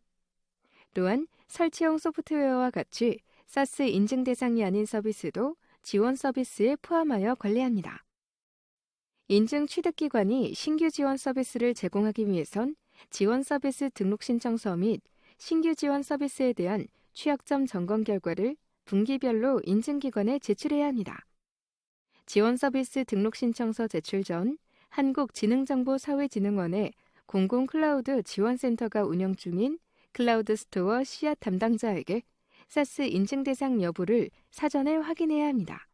또한 설치형 소프트웨어와 같이 사스 인증 대상이 아닌 서비스도 지원 서비스에 포함하여 관리합니다. 인증 취득기관이 신규 지원 서비스를 제공하기 위해선 지원 서비스 등록 신청서 및 신규 지원 서비스에 대한 취약점 점검 결과를 분기별로 인증기관에 제출해야 합니다. 지원 서비스 등록 신청서 제출 전 한국지능정보사회진흥원의 공공 클라우드 지원센터가 운영 중인 클라우드 스토어 씨앗 담당자에게 사스 인증 대상 여부를 사전에 확인해야 합니다.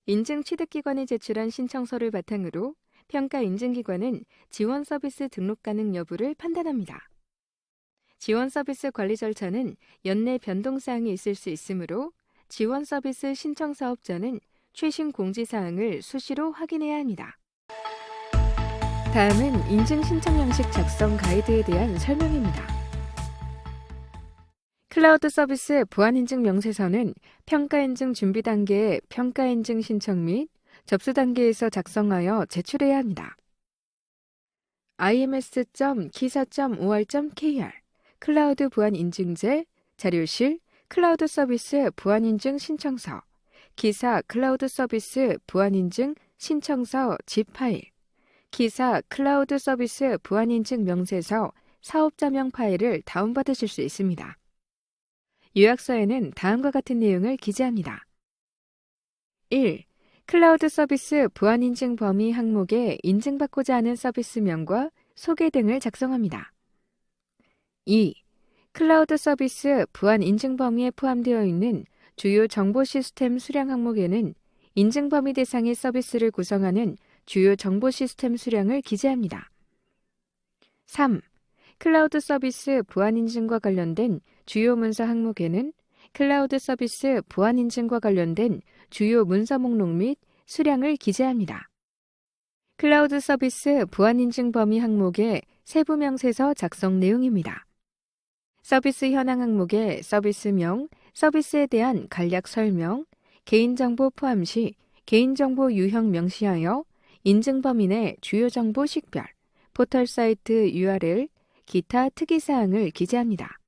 인증 취득기관이 제출한 신청서를 바탕으로 평가 인증기관은 지원 서비스 등록 가능 여부를 판단합니다. 지원 서비스 관리 절차는 연내 변동사항이 있을 수 있으므로 지원 서비스 신청 사업자는 최신 공지사항을 수시로 확인해야 합니다. 다음은 인증 신청 양식 작성 가이드에 대한 설명입니다. 클라우드 서비스 보안인증 명세서는 평가인증 준비 단계의 평가인증 신청 및 접수 단계에서 작성하여 제출해야 합니다. ims.kisa.or.kr 클라우드 보안인증제 자료실 클라우드 서비스 보안인증 신청서 기사 클라우드 서비스 보안인증 신청서 zip 파일 기사 클라우드 서비스 보안인증 명세서 사업자명 파일을 다운받으실 수 있습니다. 요약서에는 다음과 같은 내용을 기재합니다. 1. 클라우드 서비스 보안인증 범위 항목에 인증받고자 하는 서비스명과 소개 등을 작성합니다. 2. 클라우드 서비스 보안인증 범위에 포함되어 있는 주요 정보 시스템 수량 항목에는 인증 범위 대상의 서비스를 구성하는 주요 정보 시스템 수량을 기재합니다. 3. 클라우드 서비스 보안인증과 관련된 주요 문서 항목에는 클라우드 서비스 보안인증과 관련된 주요 문서 목록 및 수량을 기재합니다. 클라우드 서비스 보안인증 범위 항목의 세부 명세서 작성 내용입니다. 서비스 현황 항목의 서비스명, 서비스에 대한 간략 설명, 개인정보 포함 시 개인정보 유형 명시하여 인증 범위 내 주요 정보 식별, 포털 사이트 URL, 기타 특이사항을 기재합니다.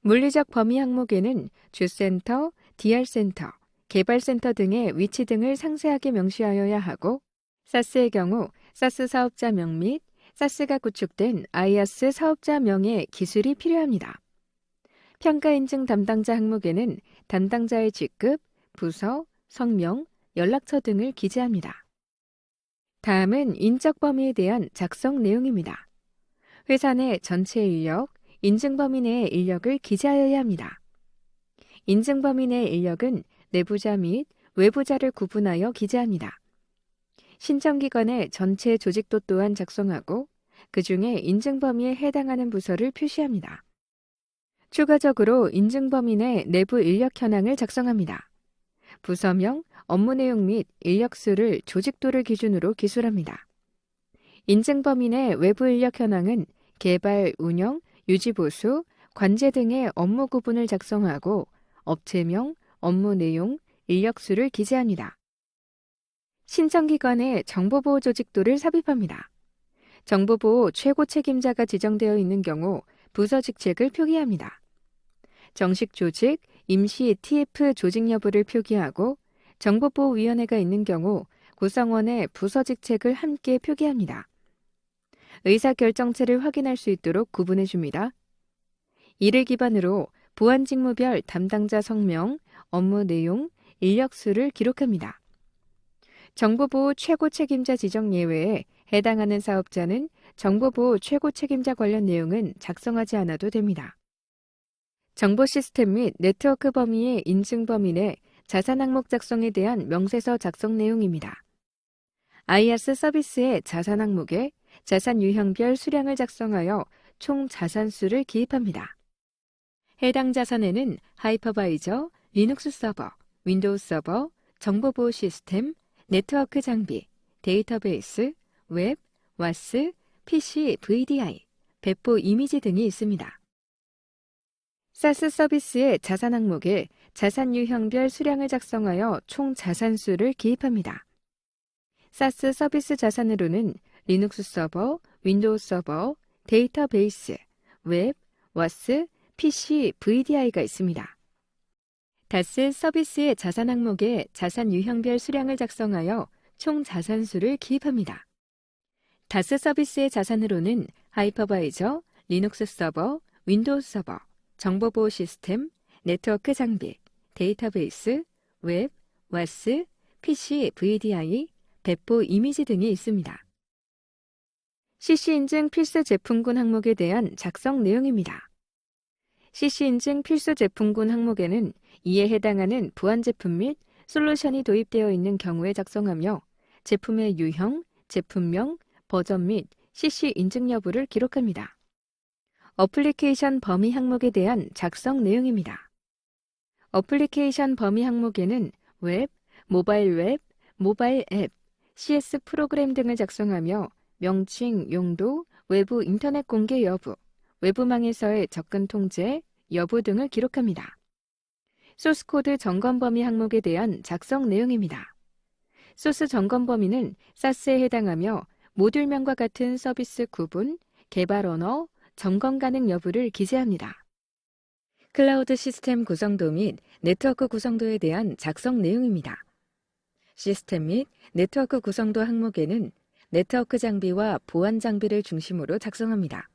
물리적 범위 항목에는 주센터, DR센터, 개발센터 등의 위치 등을 상세하게 명시하여야 하고, 사스의 경우 사스 사업자명 및 사스가 구축된 IaaS 사업자명의 기술이 필요합니다. 평가 인증 담당자 항목에는 담당자의 직급, 부서, 성명, 연락처 등을 기재합니다. 다음은 인적 범위에 대한 작성 내용입니다. 회사 내 전체 인력, 인증 범위 내의 인력을 기재하여야 합니다. 인증 범위 내의 인력은 내부자 및 외부자를 구분하여 기재합니다. 신청기관의 전체 조직도 또한 작성하고 그 중에 인증 범위에 해당하는 부서를 표시합니다. 추가적으로 인증 범위 내 내부 인력 현황을 작성합니다. 부서명, 업무 내용 및 인력수를 조직도를 기준으로 기술합니다. 인증 범위 내 외부 인력 현황은 개발, 운영, 유지 보수, 관제 등의 업무 구분을 작성하고 업체명, 업무 내용, 인력수를 기재합니다. 신청기관의 정보보호 조직도를 삽입합니다. 정보보호 최고 책임자가 지정되어 있는 경우 부서 직책을 표기합니다. 정식 조직, 임시 TF 조직 여부를 표기하고 정보보호위원회가 있는 경우 구성원의 부서 직책을 함께 표기합니다. 의사결정체를 확인할 수 있도록 구분해줍니다. 이를 기반으로 보안 직무별 담당자 성명, 업무 내용, 인력수를 기록합니다. 정보보호 최고 책임자 지정 예외에 해당하는 사업자는 정보보호 최고 책임자 관련 내용은 작성하지 않아도 됩니다. 정보 시스템 및 네트워크 범위의 인증 범위 내 자산 항목 작성에 대한 명세서 작성 내용입니다. IaaS 서비스의 자산 항목에 자산 유형별 수량을 작성하여 총 자산수를 기입합니다. 해당 자산에는 하이퍼바이저, 리눅스 서버, 윈도우 서버, 정보보호 시스템, 네트워크 장비, 데이터베이스, 웹, 와스, PC, VDI, 배포 이미지 등이 있습니다. 사스 서비스의 자산 항목에 자산 유형별 수량을 작성하여 총 자산수를 기입합니다. 사스 서비스 자산으로는 리눅스 서버, 윈도우 서버, 데이터베이스, 웹, 와스, PC, VDI가 있습니다. 다스 서비스의 자산 항목에 자산 유형별 수량을 작성하여 총 자산수를 기입합니다. 다스 서비스의 자산으로는 하이퍼바이저, 리눅스 서버, 윈도우 서버, 정보보호 시스템, 네트워크 장비, 데이터베이스, 웹, 와스, PC, VDI, 배포 이미지 등이 있습니다. CC인증 필수 제품군 항목에 대한 작성 내용입니다. CC인증 필수 제품군 항목에는 이에 해당하는 보안 제품 및 솔루션이 도입되어 있는 경우에 작성하며 제품의 유형, 제품명, 버전 및 CC 인증 여부를 기록합니다. 어플리케이션 범위 항목에 대한 작성 내용입니다. 어플리케이션 범위 항목에는 웹, 모바일 웹, 모바일 앱, CS 프로그램 등을 작성하며 명칭, 용도, 외부 인터넷 공개 여부, 외부망에서의 접근 통제, 여부 등을 기록합니다. 소스코드 점검 범위 항목에 대한 작성 내용입니다. 소스 점검 범위는 사스에 해당하며 모듈명과 같은 서비스 구분, 개발 언어, 점검 가능 여부를 기재합니다. 클라우드 시스템 구성도 및 네트워크 구성도에 대한 작성 내용입니다. 시스템 및 네트워크 구성도 항목에는 네트워크 장비와 보안 장비를 중심으로 작성합니다.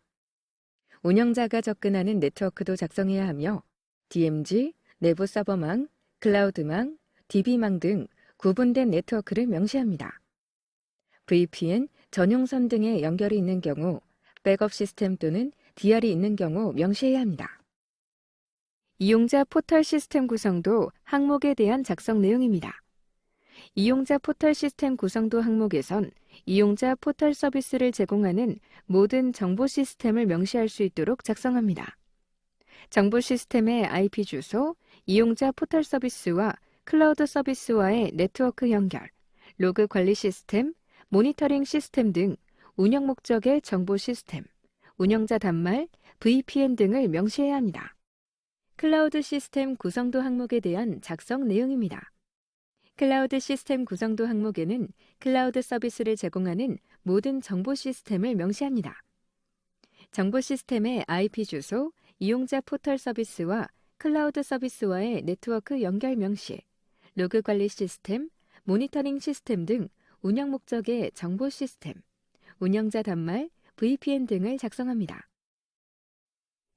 운영자가 접근하는 네트워크도 작성해야 하며 DMZ, 내부 서버망, 클라우드망, DB망 등 구분된 네트워크를 명시합니다. VPN, 전용선 등의 연결이 있는 경우 백업 시스템 또는 DR이 있는 경우 명시해야 합니다. 이용자 포털 시스템 구성도 항목에 대한 작성 내용입니다. 이용자 포털 시스템 구성도 항목에선 이용자 포털 서비스를 제공하는 모든 정보 시스템을 명시할 수 있도록 작성합니다. 정보 시스템의 IP 주소, 이용자 포털 서비스와 클라우드 서비스와의 네트워크 연결, 로그 관리 시스템, 모니터링 시스템 등 운영 목적의 정보 시스템, 운영자 단말, VPN 등을 명시해야 합니다. 클라우드 시스템 구성도 항목에 대한 작성 내용입니다. 클라우드 시스템 구성도 항목에는 클라우드 서비스를 제공하는 모든 정보 시스템을 명시합니다. 정보 시스템의 IP 주소, 이용자 포털 서비스와 클라우드 서비스와의 네트워크 연결 명시, 로그 관리 시스템, 모니터링 시스템 등 운영 목적의 정보 시스템, 운영자 단말, VPN 등을 작성합니다.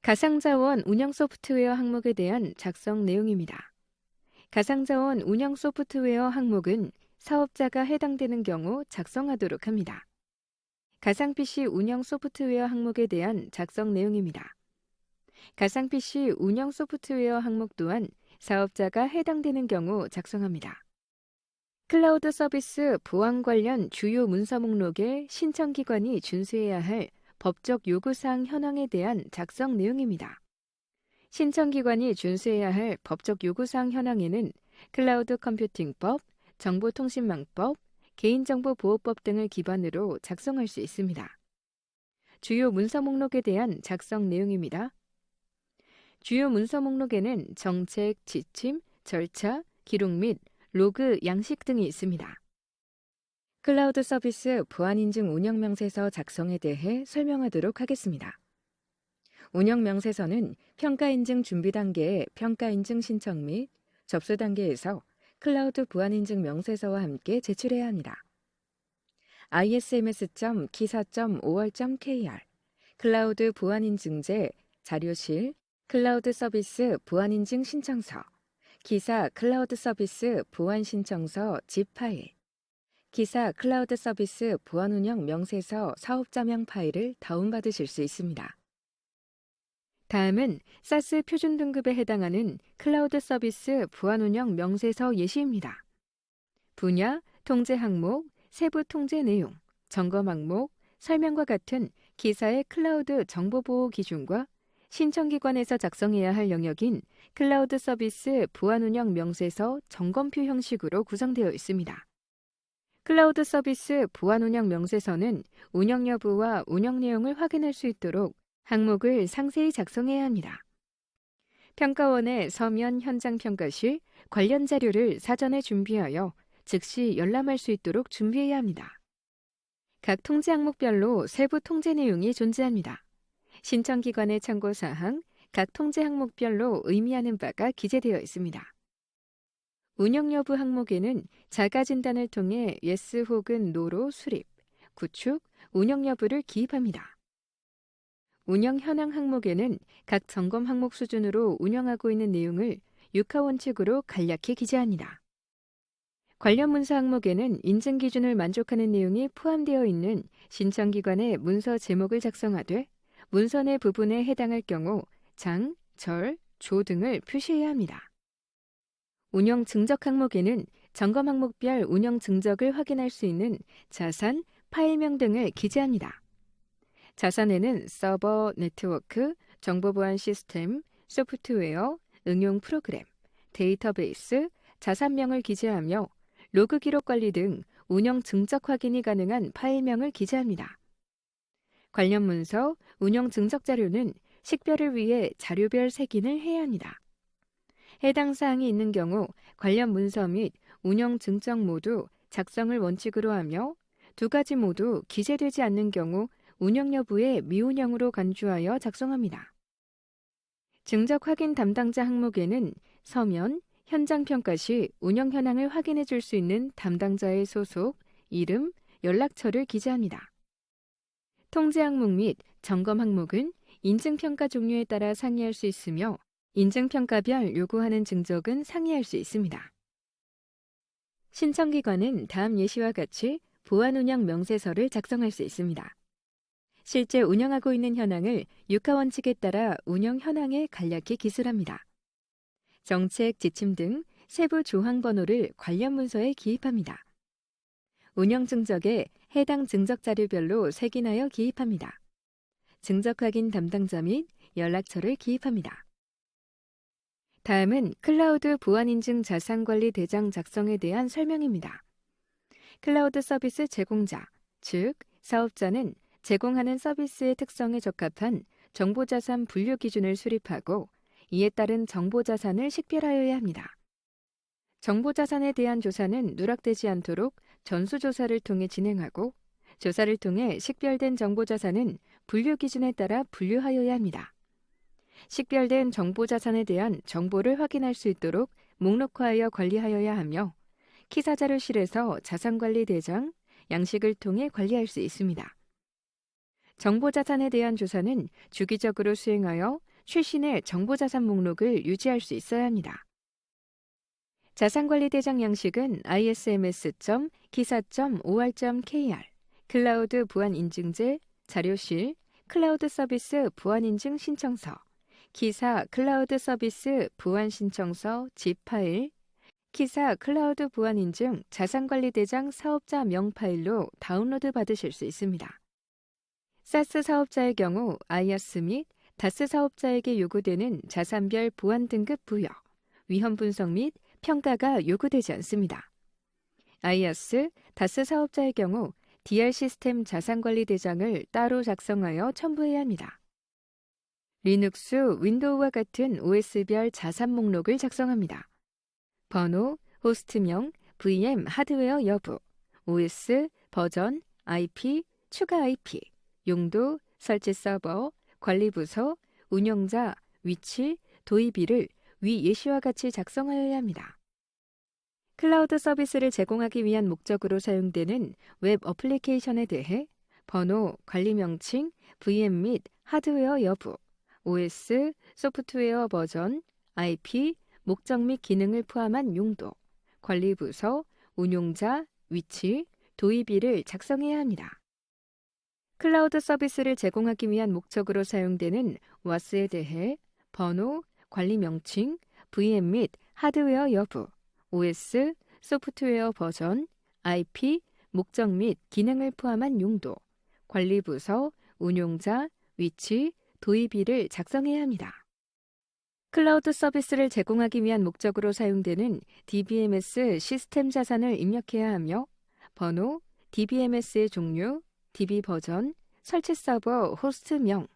가상자원 운영 소프트웨어 항목에 대한 작성 내용입니다. 가상자원 운영 소프트웨어 항목은 사업자가 해당되는 경우 작성하도록 합니다. 가상 PC 운영 소프트웨어 항목에 대한 작성 내용입니다. 가상 PC 운영 소프트웨어 항목 또한 사업자가 해당되는 경우 작성합니다. 클라우드 서비스 보안 관련 주요 문서 목록의 신청기관이 준수해야 할 법적 요구사항 현황에 대한 작성 내용입니다. 신청기관이 준수해야 할 법적 요구사항 현황에는 클라우드 컴퓨팅법, 정보통신망법, 개인정보보호법 등을 기반으로 작성할 수 있습니다. 주요 문서 목록에 대한 작성 내용입니다. 주요 문서 목록에는 정책, 지침, 절차, 기록 및 로그, 양식 등이 있습니다. 클라우드 서비스 보안인증 운영명세서 작성에 대해 설명하도록 하겠습니다. 운영명세서는 평가인증 준비 단계의 평가인증 신청 및 접수 단계에서 클라우드 보안인증 명세서와 함께 제출해야 합니다. isms.kisa.or.kr 클라우드 보안인증제 자료실 클라우드 서비스 보안인증 신청서 기사 클라우드 서비스 보안 신청서 zip 파일 기사 클라우드 서비스 보안 운영 명세서 사업자명 파일을 다운받으실 수 있습니다. 다음은 사스 표준 등급에 해당하는 클라우드 서비스 보안 운영 명세서 예시입니다. 분야, 통제 항목, 세부 통제 내용, 점검 항목, 설명과 같은 기사의 클라우드 정보보호 기준과 신청기관에서 작성해야 할 영역인 클라우드 서비스 보안 운영 명세서 점검표 형식으로 구성되어 있습니다. 클라우드 서비스 보안 운영 명세서는 운영 여부와 운영 내용을 확인할 수 있도록 항목을 상세히 작성해야 합니다. 평가원의 서면 현장 평가 시 관련 자료를 사전에 준비하여 즉시 열람할 수 있도록 준비해야 합니다. 각 통제 항목별로 세부 통제 내용이 존재합니다. 신청기관의 참고사항, 각 통제 항목별로 의미하는 바가 기재되어 있습니다. 운영 여부 항목에는 자가 진단을 통해 yes 혹은 no로 수립, 구축, 운영 여부를 기입합니다. 운영 현황 항목에는 각 점검 항목 수준으로 운영하고 있는 내용을 육하 원칙으로 간략히 기재합니다. 관련 문서 항목에는 인증 기준을 만족하는 내용이 포함되어 있는 신청기관의 문서 제목을 작성하되 문서 내 부분에 해당할 경우 장, 절, 조 등을 표시해야 합니다. 운영 증적 항목에는 점검 항목별 운영 증적을 확인할 수 있는 자산, 파일명 등을 기재합니다. 자산에는 서버, 네트워크, 정보보안 시스템, 소프트웨어, 응용 프로그램, 데이터베이스, 자산명을 기재하며 로그 기록 관리 등 운영 증적 확인이 가능한 파일명을 기재합니다. 관련 문서, 운영 증적 자료는 식별을 위해 자료별 색인을 해야 합니다. 해당 사항이 있는 경우 관련 문서 및 운영 증적 모두 작성을 원칙으로 하며 두 가지 모두 기재되지 않는 경우 운영 여부에 미운영으로 간주하여 작성합니다. 증적 확인 담당자 항목에는 서면, 현장 평가 시 운영 현황을 확인해 줄 수 있는 담당자의 소속, 이름, 연락처를 기재합니다. 통제 항목 및 점검 항목은 인증평가 종류에 따라 상이할 수 있으며 인증평가별 요구하는 증적은 상이할 수 있습니다. 신청기관은 다음 예시와 같이 보안 운영 명세서를 작성할 수 있습니다. 실제 운영하고 있는 현황을 육하 원칙에 따라 운영 현황에 간략히 기술합니다. 정책, 지침 등 세부 조항 번호를 관련 문서에 기입합니다. 운영 증적에 해당 증적 자료별로 색인하여 기입합니다. 증적 확인 담당자 및 연락처를 기입합니다. 다음은 클라우드 보안인증 자산관리 대장 작성에 대한 설명입니다. 클라우드 서비스 제공자, 즉 사업자는 제공하는 서비스의 특성에 적합한 정보자산 분류 기준을 수립하고 이에 따른 정보자산을 식별하여야 합니다. 정보자산에 대한 조사는 누락되지 않도록 전수조사를 통해 진행하고 조사를 통해 식별된 정보자산은 분류 기준에 따라 분류하여야 합니다. 식별된 정보자산에 대한 정보를 확인할 수 있도록 목록화하여 관리하여야 하며 키사자료실에서 자산관리대장, 양식을 통해 관리할 수 있습니다. 정보자산에 대한 조사는 주기적으로 수행하여 최신의 정보자산 목록을 유지할 수 있어야 합니다. 자산관리대장 양식은 isms.kisa.or.kr, 클라우드 보안인증제, 자료실, 클라우드 서비스 보안인증 신청서, 키사 클라우드 서비스 보안 신청서 zip 파일, 키사 클라우드 보안인증 자산관리대장 사업자 명 파일로 다운로드 받으실 수 있습니다. 사스 사업자의 경우 IaaS 및 다스 사업자에게 요구되는 자산별 보안 등급 부여, 위험 분석 및 평가가 요구되지 않습니다. IaaS, 다스 사업자의 경우 DR 시스템 자산관리대장을 따로 작성하여 첨부해야 합니다. 리눅스, 윈도우와 같은 OS별 자산 목록을 작성합니다. 번호, 호스트명, VM 하드웨어 여부, OS, 버전, IP, 추가 IP, 용도, 설치 서버, 관리 부서, 운영자, 위치, 도입일을 위 예시와 같이 작성하여야 합니다. 클라우드 서비스를 제공하기 위한 목적으로 사용되는 웹 어플리케이션에 대해 번호, 관리 명칭, VM 및 하드웨어 여부, OS, 소프트웨어 버전, IP, 목적 및 기능을 포함한 용도, 관리 부서, 운용자, 위치, 도입일을 작성해야 합니다. 클라우드 서비스를 제공하기 위한 목적으로 사용되는 WAS에 대해 번호, 관리 명칭, VM 및 하드웨어 여부, OS, 소프트웨어 버전, IP, 목적 및 기능을 포함한 용도, 관리 부서, 운용자, 위치, 도입일을 작성해야 합니다. 클라우드 서비스를 제공하기 위한 목적으로 사용되는 DBMS 시스템 자산을 입력해야 하며 번호, DBMS의 종류, DB 버전, 설치 서버 호스트명,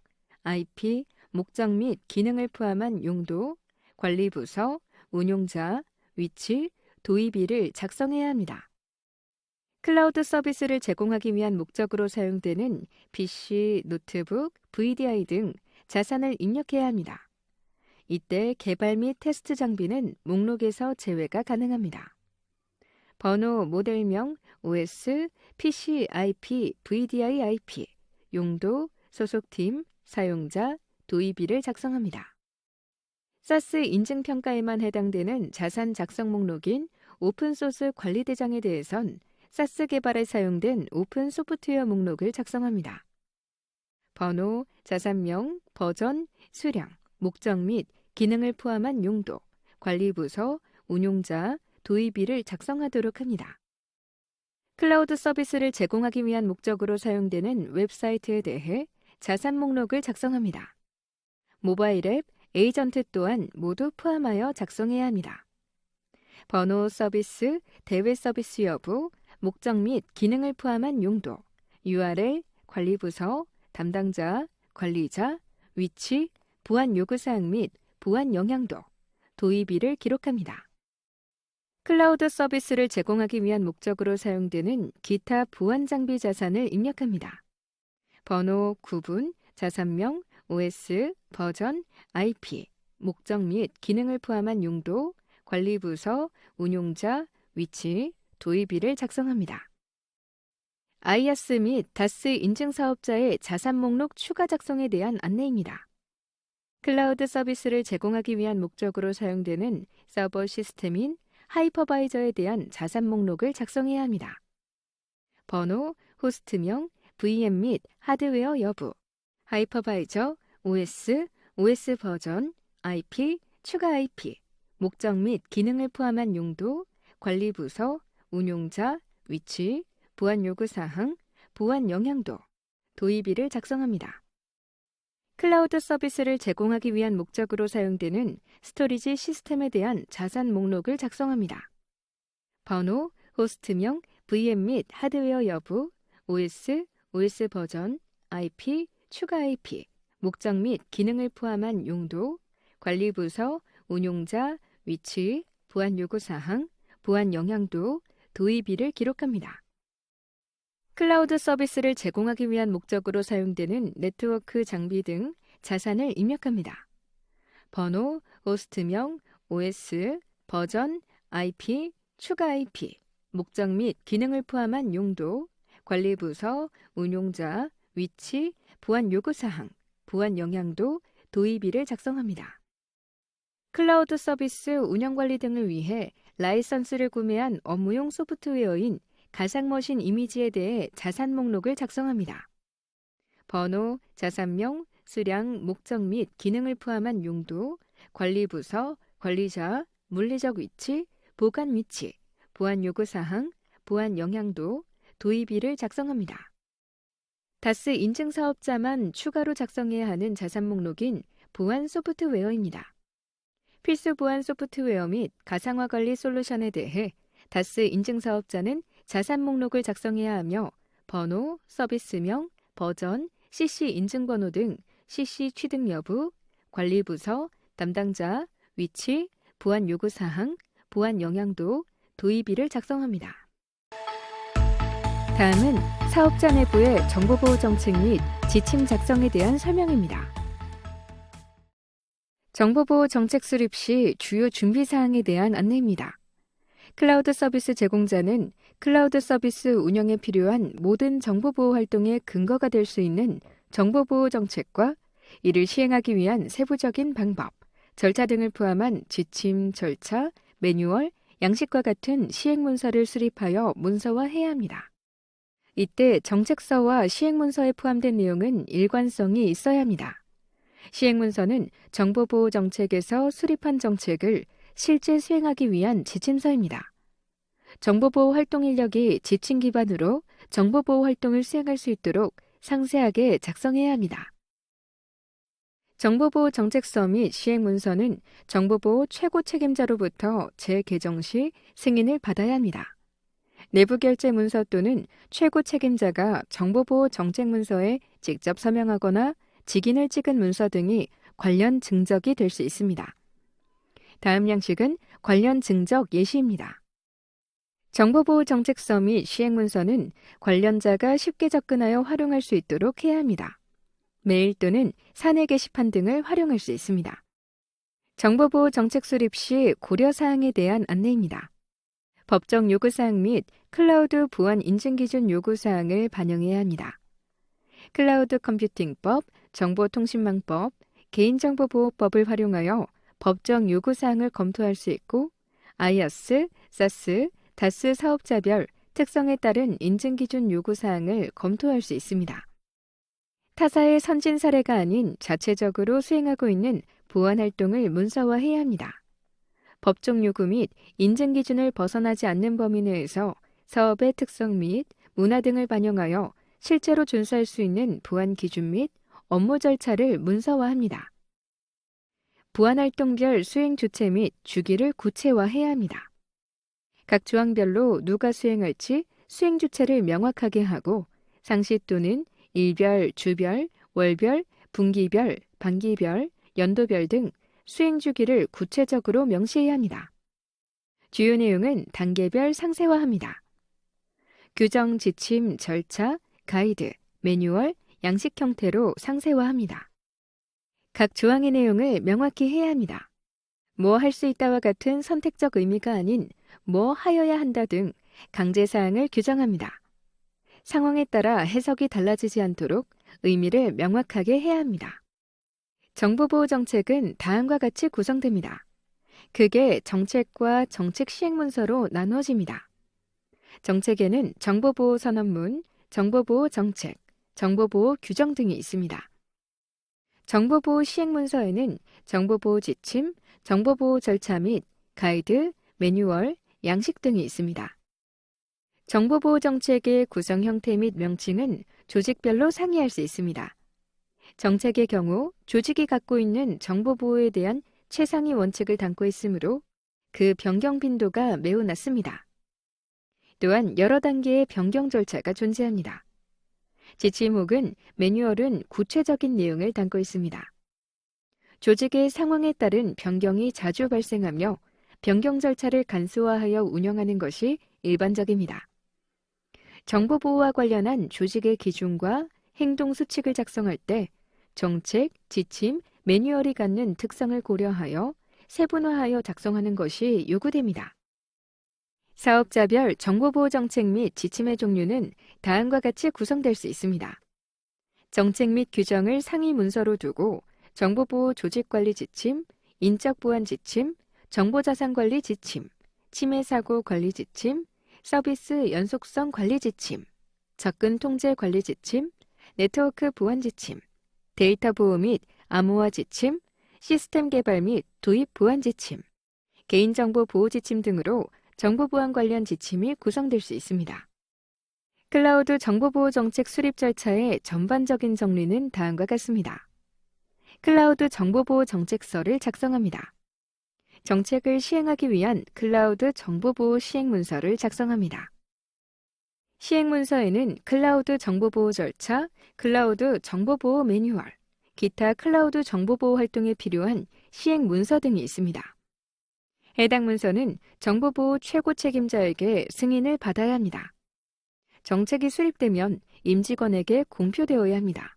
IP, 목적 및 기능을 포함한 용도, 관리 부서, 운용자, 위치, 도입일을 작성해야 합니다. 클라우드 서비스를 제공하기 위한 목적으로 사용되는 PC, 노트북, VDI 등 자산을 입력해야 합니다. 이때 개발 및 테스트 장비는 목록에서 제외가 가능합니다. 번호, 모델명, OS, PC, IP, VDI IP, 용도, 소속팀, 사용자, 도입일을 작성합니다. 사스 인증평가에만 해당되는 자산 작성 목록인 오픈소스 관리대장에 대해선 사스 개발에 사용된 오픈 소프트웨어 목록을 작성합니다. 번호, 자산명, 버전, 수량, 목적 및 기능을 포함한 용도, 관리 부서, 운용자, 도입일을 작성하도록 합니다. 클라우드 서비스를 제공하기 위한 목적으로 사용되는 웹사이트에 대해 자산 목록을 작성합니다. 모바일 앱, 에이전트 또한 모두 포함하여 작성해야 합니다. 번호, 서비스, 대외 서비스 여부, 목적 및 기능을 포함한 용도, URL, 관리 부서, 담당자, 관리자, 위치, 보안 요구사항 및 보안 영향도, 도입일을 기록합니다. 클라우드 서비스를 제공하기 위한 목적으로 사용되는 기타 보안 장비 자산을 입력합니다. 번호, 구분, 자산명, OS, 버전, IP, 목적 및 기능을 포함한 용도, 관리 부서, 운용자, 위치, 도입일을 작성합니다. IaaS 및 다스 인증 사업자의 자산 목록 추가 작성에 대한 안내입니다. 클라우드 서비스를 제공하기 위한 목적으로 사용되는 서버 시스템인 하이퍼바이저에 대한 자산 목록을 작성해야 합니다. 번호, 호스트명, VM 및 하드웨어 여부, 하이퍼바이저, OS, OS 버전, IP, 추가 IP, 목적 및 기능을 포함한 용도, 관리 부서, 운용자, 위치, 보안 요구사항, 보안 영향도, 도입일을 작성합니다. 클라우드 서비스를 제공하기 위한 목적으로 사용되는 스토리지 시스템에 대한 자산 목록을 작성합니다. 번호, 호스트명, VM 및 하드웨어 여부, OS, OS 버전, IP, 추가 IP, 목적 및 기능을 포함한 용도, 관리 부서, 운용자, 위치, 보안 요구사항, 보안 영향도, 도입일을 기록합니다. 클라우드 서비스를 제공하기 위한 목적으로 사용되는 네트워크 장비 등 자산을 입력합니다. 번호, 호스트명, OS, 버전, IP, 추가 IP, 목적 및 기능을 포함한 용도, 관리 부서, 운용자, 위치, 보안 요구사항, 보안 영향도, 도입일을 작성합니다. 클라우드 서비스 운영관리 등을 위해 라이선스를 구매한 업무용 소프트웨어인 가상머신 이미지에 대해 자산 목록을 작성합니다. 번호, 자산명, 수량, 목적 및 기능을 포함한 용도, 관리 부서, 관리자, 물리적 위치, 보관 위치, 보안 요구사항, 보안 영향도, 도입일을 작성합니다. 다스 인증 사업자만 추가로 작성해야 하는 자산 목록인 보안 소프트웨어입니다. 필수 보안 소프트웨어 및 가상화 관리 솔루션에 대해 다스 인증 사업자는 자산 목록을 작성해야 하며 번호, 서비스명, 버전, CC 인증번호 등 CC 취득 여부, 관리 부서, 담당자, 위치, 보안 요구사항, 보안 영향도, 도입일을 작성합니다. 다음은 사업자 내부의 정보보호 정책 및 지침 작성에 대한 설명입니다. 정보보호 정책 수립 시 주요 준비사항에 대한 안내입니다. 클라우드 서비스 제공자는 클라우드 서비스 운영에 필요한 모든 정보보호 활동의 근거가 될 수 있는 정보보호 정책과 이를 시행하기 위한 세부적인 방법, 절차 등을 포함한 지침, 절차, 매뉴얼, 양식과 같은 시행문서를 수립하여 문서화해야 합니다. 이때 정책서와 시행문서에 포함된 내용은 일관성이 있어야 합니다. 시행문서는 정보보호 정책에서 수립한 정책을 실제 수행하기 위한 지침서입니다. 정보보호 활동 인력이 지침 기반으로 정보보호 활동을 수행할 수 있도록 상세하게 작성해야 합니다. 정보보호 정책서 및 시행문서는 정보보호 최고 책임자로부터 재개정 시 승인을 받아야 합니다. 내부 결제 문서 또는 최고 책임자가 정보보호 정책 문서에 직접 서명하거나 직인을 찍은 문서 등이 관련 증적이 될 수 있습니다. 다음 양식은 관련 증적 예시입니다. 정보보호 정책서 및 시행문서는 관련자가 쉽게 접근하여 활용할 수 있도록 해야 합니다. 메일 또는 사내 게시판 등을 활용할 수 있습니다. 정보보호 정책 수립 시 고려사항에 대한 안내입니다. 법정 요구사항 및 클라우드 보안 인증기준 요구사항을 반영해야 합니다. 클라우드 컴퓨팅법, 정보통신망법, 개인정보보호법을 활용하여 법정 요구사항을 검토할 수 있고 IaaS, SaaS, 다스 사업자별 특성에 따른 인증기준 요구사항을 검토할 수 있습니다. 타사의 선진 사례가 아닌 자체적으로 수행하고 있는 보안 활동을 문서화해야 합니다. 법정 요구 및 인증 기준을 벗어나지 않는 범위 내에서 사업의 특성 및 문화 등을 반영하여 실제로 준수할 수 있는 보안 기준 및 업무 절차를 문서화합니다. 보안 활동별 수행 주체 및 주기를 구체화해야 합니다. 각 조항별로 누가 수행할지 수행 주체를 명확하게 하고 상시 또는 일별, 주별, 월별, 분기별, 반기별, 연도별 등 수행 주기를 구체적으로 명시해야 합니다. 주요 내용은 단계별 상세화합니다. 규정, 지침, 절차, 가이드, 매뉴얼, 양식 형태로 상세화합니다. 각 조항의 내용을 명확히 해야 합니다. 뭐 할 수 있다와 같은 선택적 의미가 아닌 뭐 하여야 한다 등 강제사항을 규정합니다. 상황에 따라 해석이 달라지지 않도록 의미를 명확하게 해야 합니다. 정보보호 정책은 다음과 같이 구성됩니다. 크게 정책과 정책 시행문서로 나누어집니다. 정책에는 정보보호 선언문, 정보보호 정책, 정보보호 규정 등이 있습니다. 정보보호 시행문서에는 정보보호 지침, 정보보호 절차 및 가이드, 매뉴얼, 양식 등이 있습니다. 정보보호 정책의 구성 형태 및 명칭은 조직별로 상의할 수 있습니다. 정책의 경우 조직이 갖고 있는 정보보호에 대한 최상위 원칙을 담고 있으므로 그 변경 빈도가 매우 낮습니다. 또한 여러 단계의 변경 절차가 존재합니다. 지침 혹은 매뉴얼은 구체적인 내용을 담고 있습니다. 조직의 상황에 따른 변경이 자주 발생하며 변경 절차를 간소화하여 운영하는 것이 일반적입니다. 정보보호와 관련한 조직의 기준과 행동 수칙을 작성할 때 정책, 지침, 매뉴얼이 갖는 특성을 고려하여 세분화하여 작성하는 것이 요구됩니다. 사업자별 정보보호 정책 및 지침의 종류는 다음과 같이 구성될 수 있습니다. 정책 및 규정을 상위 문서로 두고 정보보호 조직관리 지침, 인적보안 지침, 정보자산관리 지침, 침해사고 관리 지침, 서비스 연속성 관리 지침, 접근 통제 관리 지침, 네트워크 보안 지침, 데이터 보호 및 암호화 지침, 시스템 개발 및 도입 보안 지침, 개인정보 보호 지침 등으로 정보보안 관련 지침이 구성될 수 있습니다. 클라우드 정보보호 정책 수립 절차의 전반적인 정리는 다음과 같습니다. 클라우드 정보보호 정책서를 작성합니다. 정책을 시행하기 위한 클라우드 정보보호 시행문서를 작성합니다. 시행문서에는 클라우드 정보보호 절차, 클라우드 정보보호 매뉴얼, 기타 클라우드 정보보호 활동에 필요한 시행문서 등이 있습니다. 해당 문서는 정보보호 최고 책임자에게 승인을 받아야 합니다. 정책이 수립되면 임직원에게 공표되어야 합니다.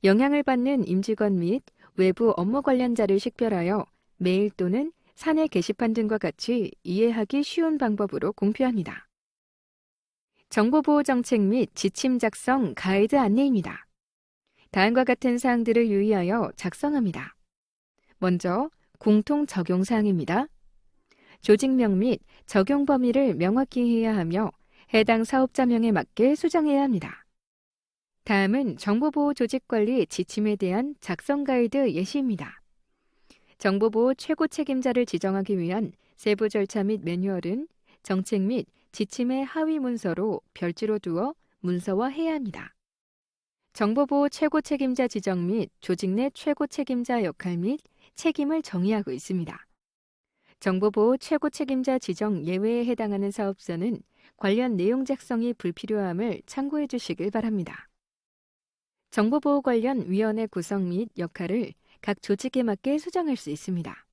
영향을 받는 임직원 및 외부 업무 관련자를 식별하여 메일 또는 사내 게시판 등과 같이 이해하기 쉬운 방법으로 공표합니다. 정보보호 정책 및 지침 작성 가이드 안내입니다. 다음과 같은 사항들을 유의하여 작성합니다. 먼저 공통 적용 사항입니다. 조직명 및 적용 범위를 명확히 해야 하며 해당 사업자명에 맞게 수정해야 합니다. 다음은 정보보호 조직관리 지침에 대한 작성 가이드 예시입니다. 정보보호 최고 책임자를 지정하기 위한 세부 절차 및 매뉴얼은 정책 및 지침의 하위 문서로 별지로 두어 문서화해야 합니다. 정보보호 최고 책임자 지정 및 조직 내 최고 책임자 역할 및 책임을 정의하고 있습니다. 정보보호 최고 책임자 지정 예외에 해당하는 사업자는 관련 내용 작성이 불필요함을 참고해 주시길 바랍니다. 정보보호 관련 위원회 구성 및 역할을 각 조직에 맞게 수정할 수 있습니다.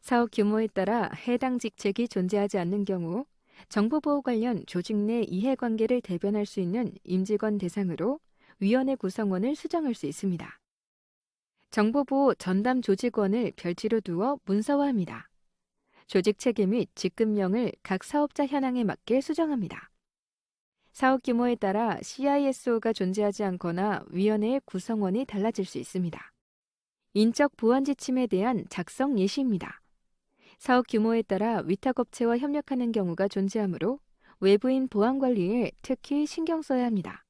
사업 규모에 따라 해당 직책이 존재하지 않는 경우 정보보호 관련 조직 내 이해관계를 대변할 수 있는 임직원 대상으로 위원회 구성원을 수정할 수 있습니다. 정보보호 전담 조직원을 별지로 두어 문서화합니다. 조직 체계 및 직급명을 각 사업자 현황에 맞게 수정합니다. 사업 규모에 따라 CISO가 존재하지 않거나 위원회의 구성원이 달라질 수 있습니다. 인적 보안 지침에 대한 작성 예시입니다. 사업 규모에 따라 위탁업체와 협력하는 경우가 존재하므로 외부인 보안 관리에 특히 신경 써야 합니다.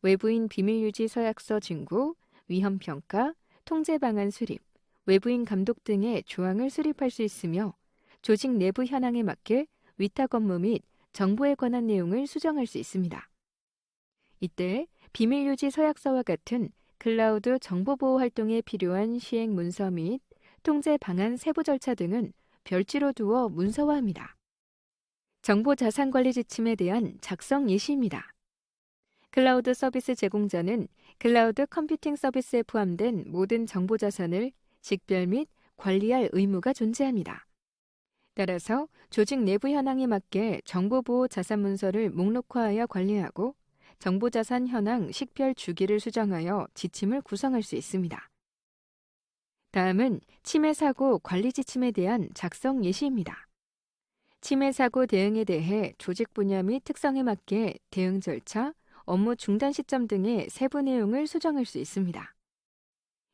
외부인 비밀유지 서약서 진구, 위험평가, 통제 방안 수립, 외부인 감독 등의 조항을 수립할 수 있으며 조직 내부 현황에 맞게 위탁 업무 및 정보에 관한 내용을 수정할 수 있습니다. 이때 비밀유지 서약서와 같은 클라우드 정보보호 활동에 필요한 시행 문서 및 통제 방안 세부 절차 등은 별지로 두어 문서화합니다. 정보자산관리 지침에 대한 작성 예시입니다. 클라우드 서비스 제공자는 클라우드 컴퓨팅 서비스에 포함된 모든 정보자산을 식별 및 관리할 의무가 존재합니다. 따라서 조직 내부 현황에 맞게 정보보호 자산 문서를 목록화하여 관리하고 정보자산 현황 식별 주기를 수정하여 지침을 구성할 수 있습니다. 다음은 침해사고 관리 지침에 대한 작성 예시입니다. 침해사고 대응에 대해 조직 분야 및 특성에 맞게 대응 절차, 업무 중단 시점 등의 세부 내용을 수정할 수 있습니다.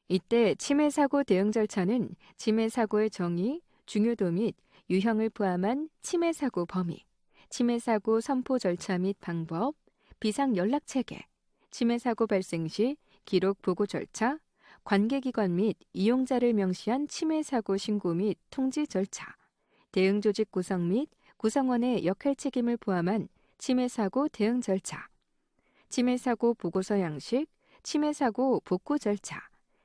이때 침해사고 대응 절차는 침해사고의 정의, 중요도 및 유형을 포함한 침해사고 범위, 침해사고 선포 절차 및 방법, 비상연락체계, 침해사고 발생 시 기록 보고 절차, 관계기관 및 이용자를 명시한 침해사고 신고 및 통지 절차, 대응 조직 구성 및 구성원의 역할 책임을 포함한 침해사고 대응 절차, 침해사고 보고서 양식, 침해사고 복구 절차,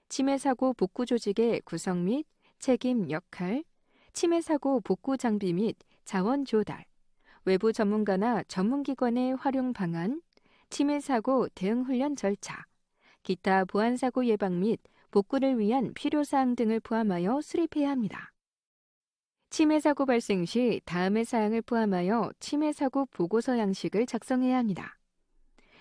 침해사고 복구 조직의 구성 및 책임 역할, 침해사고 복구 장비 및 자원 조달, 외부 전문가나 전문기관의 활용 방안, 침해사고 대응 훈련 절차, 기타 보안사고 예방 및 복구를 위한 필요사항 등을 포함하여 수립해야 합니다. 침해사고 발생 시 다음의 사항을 포함하여 침해사고 보고서 양식을 작성해야 합니다.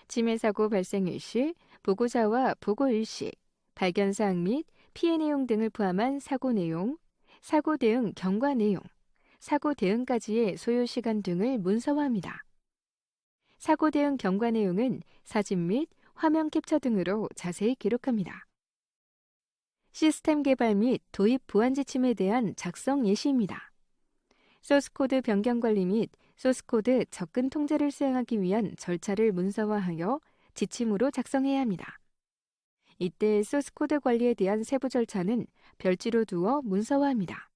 침해사고 발생 일시, 보고자와 보고 일시, 발견사항 및 피해 내용 등을 포함한 사고 내용, 사고 대응 경과 내용, 사고 대응까지의 소요 시간 등을 문서화합니다. 사고 대응 경과 내용은 사진 및 화면 캡처 등으로 자세히 기록합니다. 시스템 개발 및 도입 보안 지침에 대한 작성 예시입니다. 소스코드 변경 관리 및 소스코드 접근 통제를 수행하기 위한 절차를 문서화하여 지침으로 작성해야 합니다. 이때 소스코드 관리에 대한 세부 절차는 별지로 두어 문서화합니다.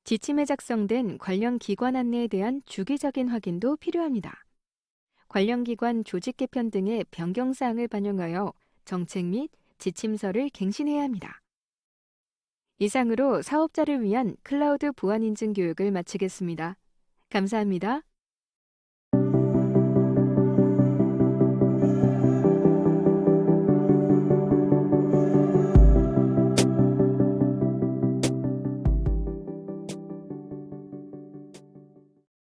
지침에 작성된 관련 기관 안내에 대한 주기적인 확인도 필요합니다. 관련 기관 조직 개편 등의 변경 사항을 반영하여 정책 및 지침서를 갱신해야 합니다. 이상으로 사업자를 위한 클라우드 보안 인증 교육을 마치겠습니다. 감사합니다.